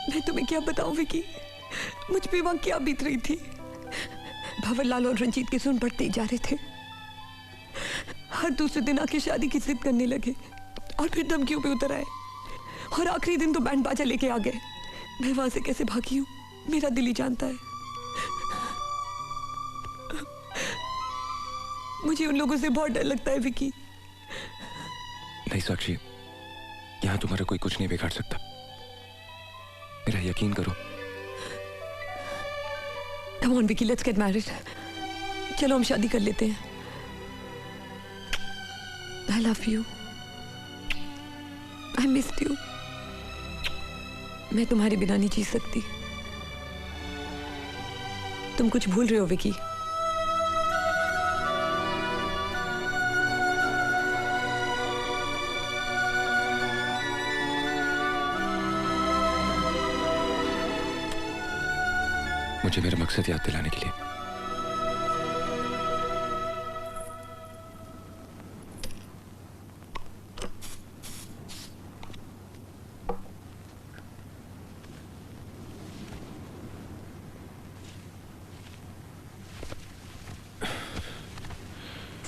मैं तुम्हें क्या बताऊं विकी, मुझ पे वहां क्या बीत रही थी। भंवरलाल और रंजीत के सुन बढ़ते ही जा रहे थे। हर दूसरे दिन आके शादी की जिद करने लगे और फिर धमकियों पे उतर आए और आखिरी दिन तो बैंड बाजा लेके आ गए। मैं वहां से कैसे भागी हूं मेरा दिल ही जानता है। मुझे उन लोगों से बहुत डर लगता है विकी। नहीं साक्षी, यहाँ तुम्हारा कोई कुछ नहीं बिगाड़ सकता, मेरा यकीन करो। Come on Vicky, let's get married। चलो हम शादी कर लेते हैं। I love you। I missed you। मैं तुम्हारे बिना नहीं जी सकती। तुम कुछ भूल रहे हो विकी। मुझे मेरा मकसद याद दिलाने के लिए।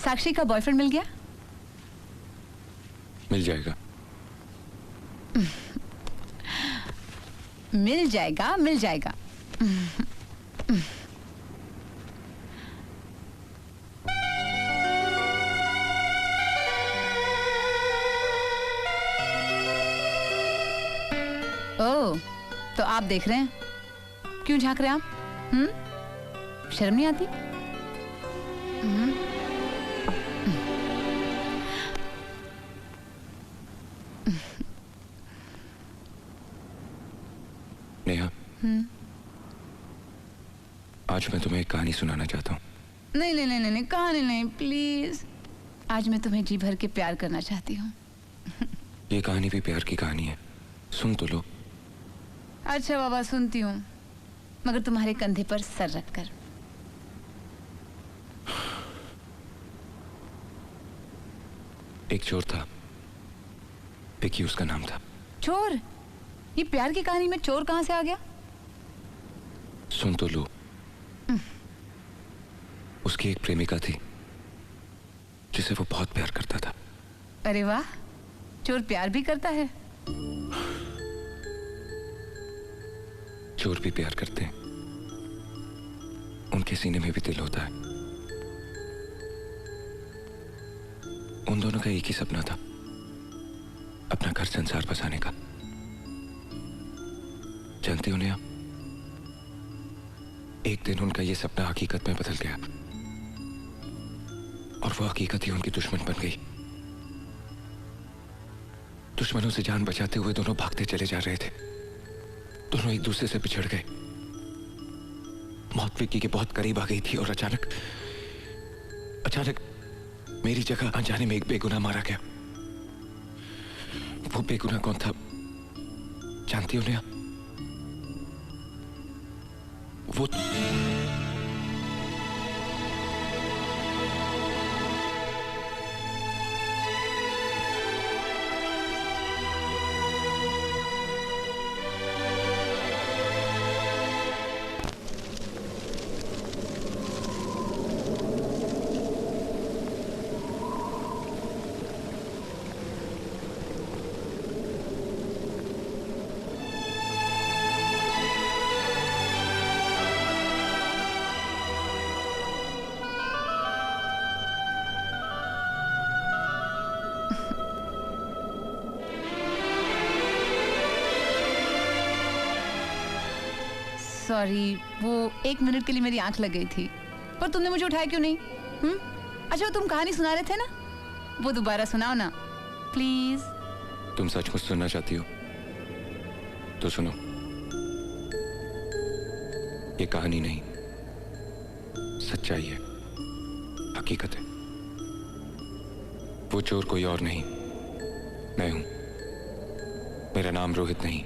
साक्षी का बॉयफ्रेंड मिल गया? मिल जाएगा। मिल जाएगा, मिल जाएगा। ओह, तो आप देख रहे हैं? क्यों झांक रहे हैं आप? शर्म नहीं आती? नेहा, आज मैं तुम्हें एक कहानी सुनाना चाहता हूँ। नहीं नहीं नहीं नहीं, कहानी नहीं, प्लीज। आज मैं तुम्हें जी भर के प्यार करना चाहती हूँ। ये कहानी भी प्यार की कहानी है, सुन तो लो। अच्छा बाबा, सुनती हूँ, मगर तुम्हारे कंधे पर सर रखकर। एक चोर था, विकी उसका नाम था। चोर? ये प्यार की कहानी में चोर कहाँ से आ गया? सुन तो लो। उसकी एक प्रेमिका थी जिसे वो बहुत प्यार करता था। अरे वाह, चोर प्यार भी करता है। चोर भी प्यार करते हैं, उनके सीने में भी दिल होता है। उन दोनों का एक ही सपना था, अपना घर संसार बसाने का। जानती हो नेहा, एक दिन उनका यह सपना हकीकत में बदल गया और वो हकीकत ही उनकी दुश्मन बन गई। दुश्मनों से जान बचाते हुए दोनों भागते चले जा रहे थे। दोनों एक दूसरे से बिछड़ गए। मौत विक्की के बहुत करीब आ गई थी और अचानक मेरी जगह अनजाने में एक बेगुनाह मारा गया। वो बेगुनाह कौन था जानती हो नेहा? वो सॉरी, वो 1 मिनट के लिए मेरी आंख लग गई थी। पर तुमने मुझे उठाया क्यों नहीं? अच्छा, वो तुम कहानी सुना रहे थे ना, वो दोबारा सुनाओ ना प्लीज। तुम सचमुच सुनना चाहती हो तो सुनो। ये कहानी नहीं, सच्चाई है, हकीकत है। वो चोर कोई और नहीं, मैं हूं। मेरा नाम रोहित नहीं,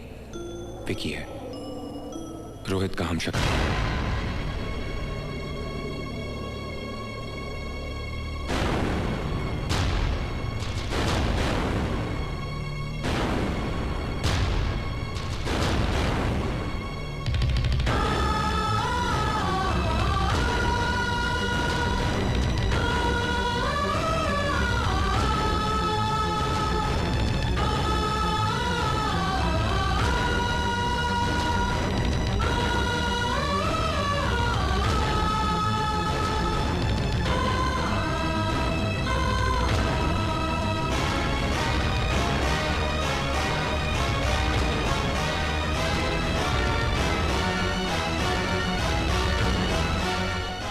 विकी है। रोहित का हमशक्ल।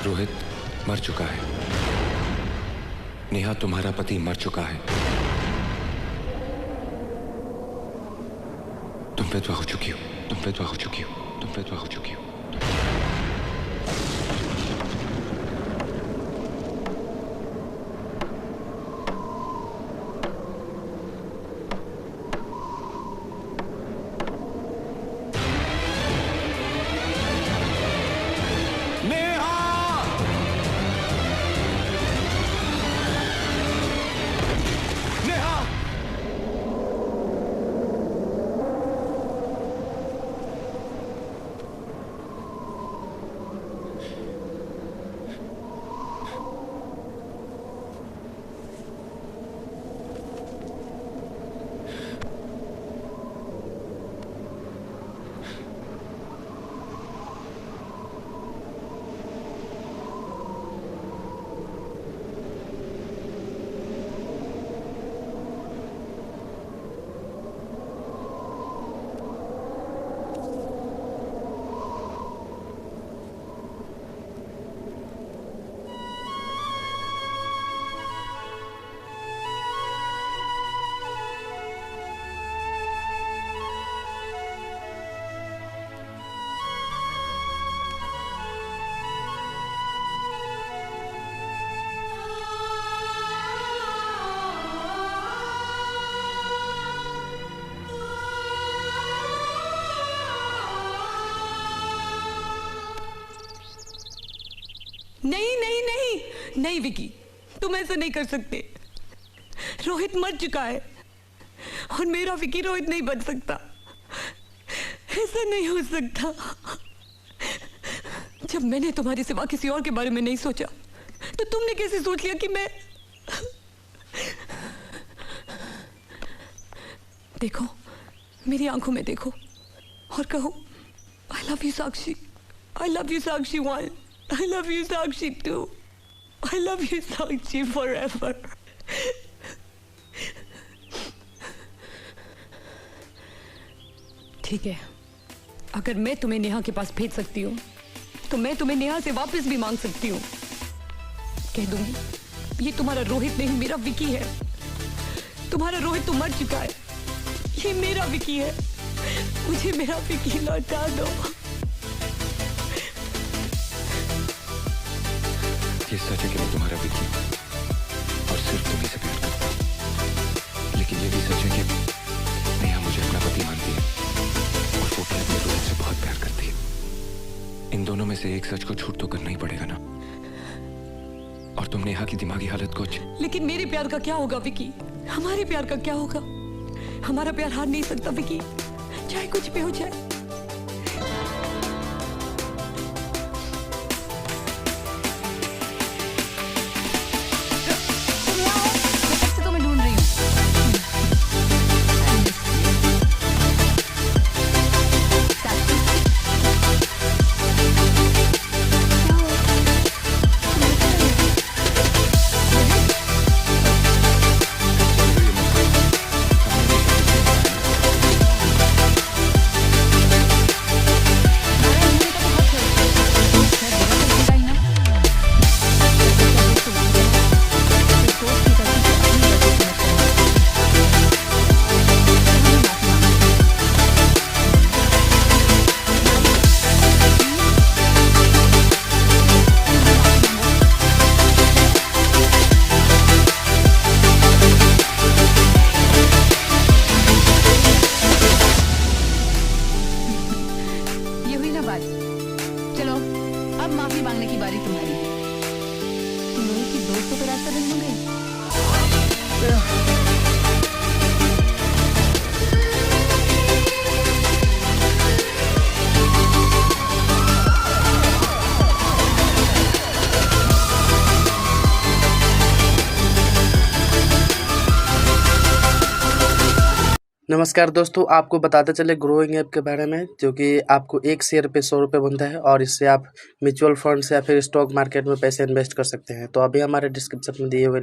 रोहित मर चुका है। नेहा, तुम्हारा पति मर चुका है। तुम विधवा हो चुकी हो, तुम विधवा हो चुकी हो, तुम विधवा हो चुकी हो। नहीं नहीं नहीं नहीं विकी, तुम ऐसा नहीं कर सकते। रोहित मर चुका है और मेरा विकी रोहित नहीं बन सकता। ऐसा नहीं हो सकता। जब मैंने तुम्हारे सिवा किसी और के बारे में नहीं सोचा तो तुमने कैसे सोच लिया कि मैं। देखो, मेरी आंखों में देखो और कहो I love you Sakshi, I love you Sakshi 1, I love you Sakshi 2, I love you Sakshi forever. ठीक है, अगर मैं तुम्हें नेहा के पास भेज सकती हूँ तो मैं तुम्हें नेहा से वापस भी मांग सकती हूँ। कह दूंगी ये तुम्हारा रोहित नहीं, मेरा विकी है। तुम्हारा रोहित तो मर चुका है, ये मेरा विकी है। मुझे मेरा विकी लौटा दो। ये सच है कि मैं तुम्हारा विकी और सिर्फ तुम्ही से प्यार करता हूँ, लेकिन ये भी सच है कि नेहा मुझे अपना पति मानती है और वो भी अपने रोहित से बहुत प्यार करती है। इन दोनों में से एक सच को झूठ तो करना ही पड़ेगा ना। और तुम नेहा की दिमागी हालत कुछ। लेकिन मेरे प्यार का क्या होगा विकी? हमारे प्यार का क्या होगा? हमारा प्यार हार नहीं सकता विकी, चाहे कुछ भी हो जाए। कैसा दिन मंगाई? नमस्कार दोस्तों, आपको बताते चले ग्रोइंग ऐप के बारे में, जो कि आपको एक शेयर पे 100 रुपये बनता है और इससे आप म्यूचुअल फंड से या फिर स्टॉक मार्केट में पैसे इन्वेस्ट कर सकते हैं। तो अभी हमारे डिस्क्रिप्शन में दिए हुए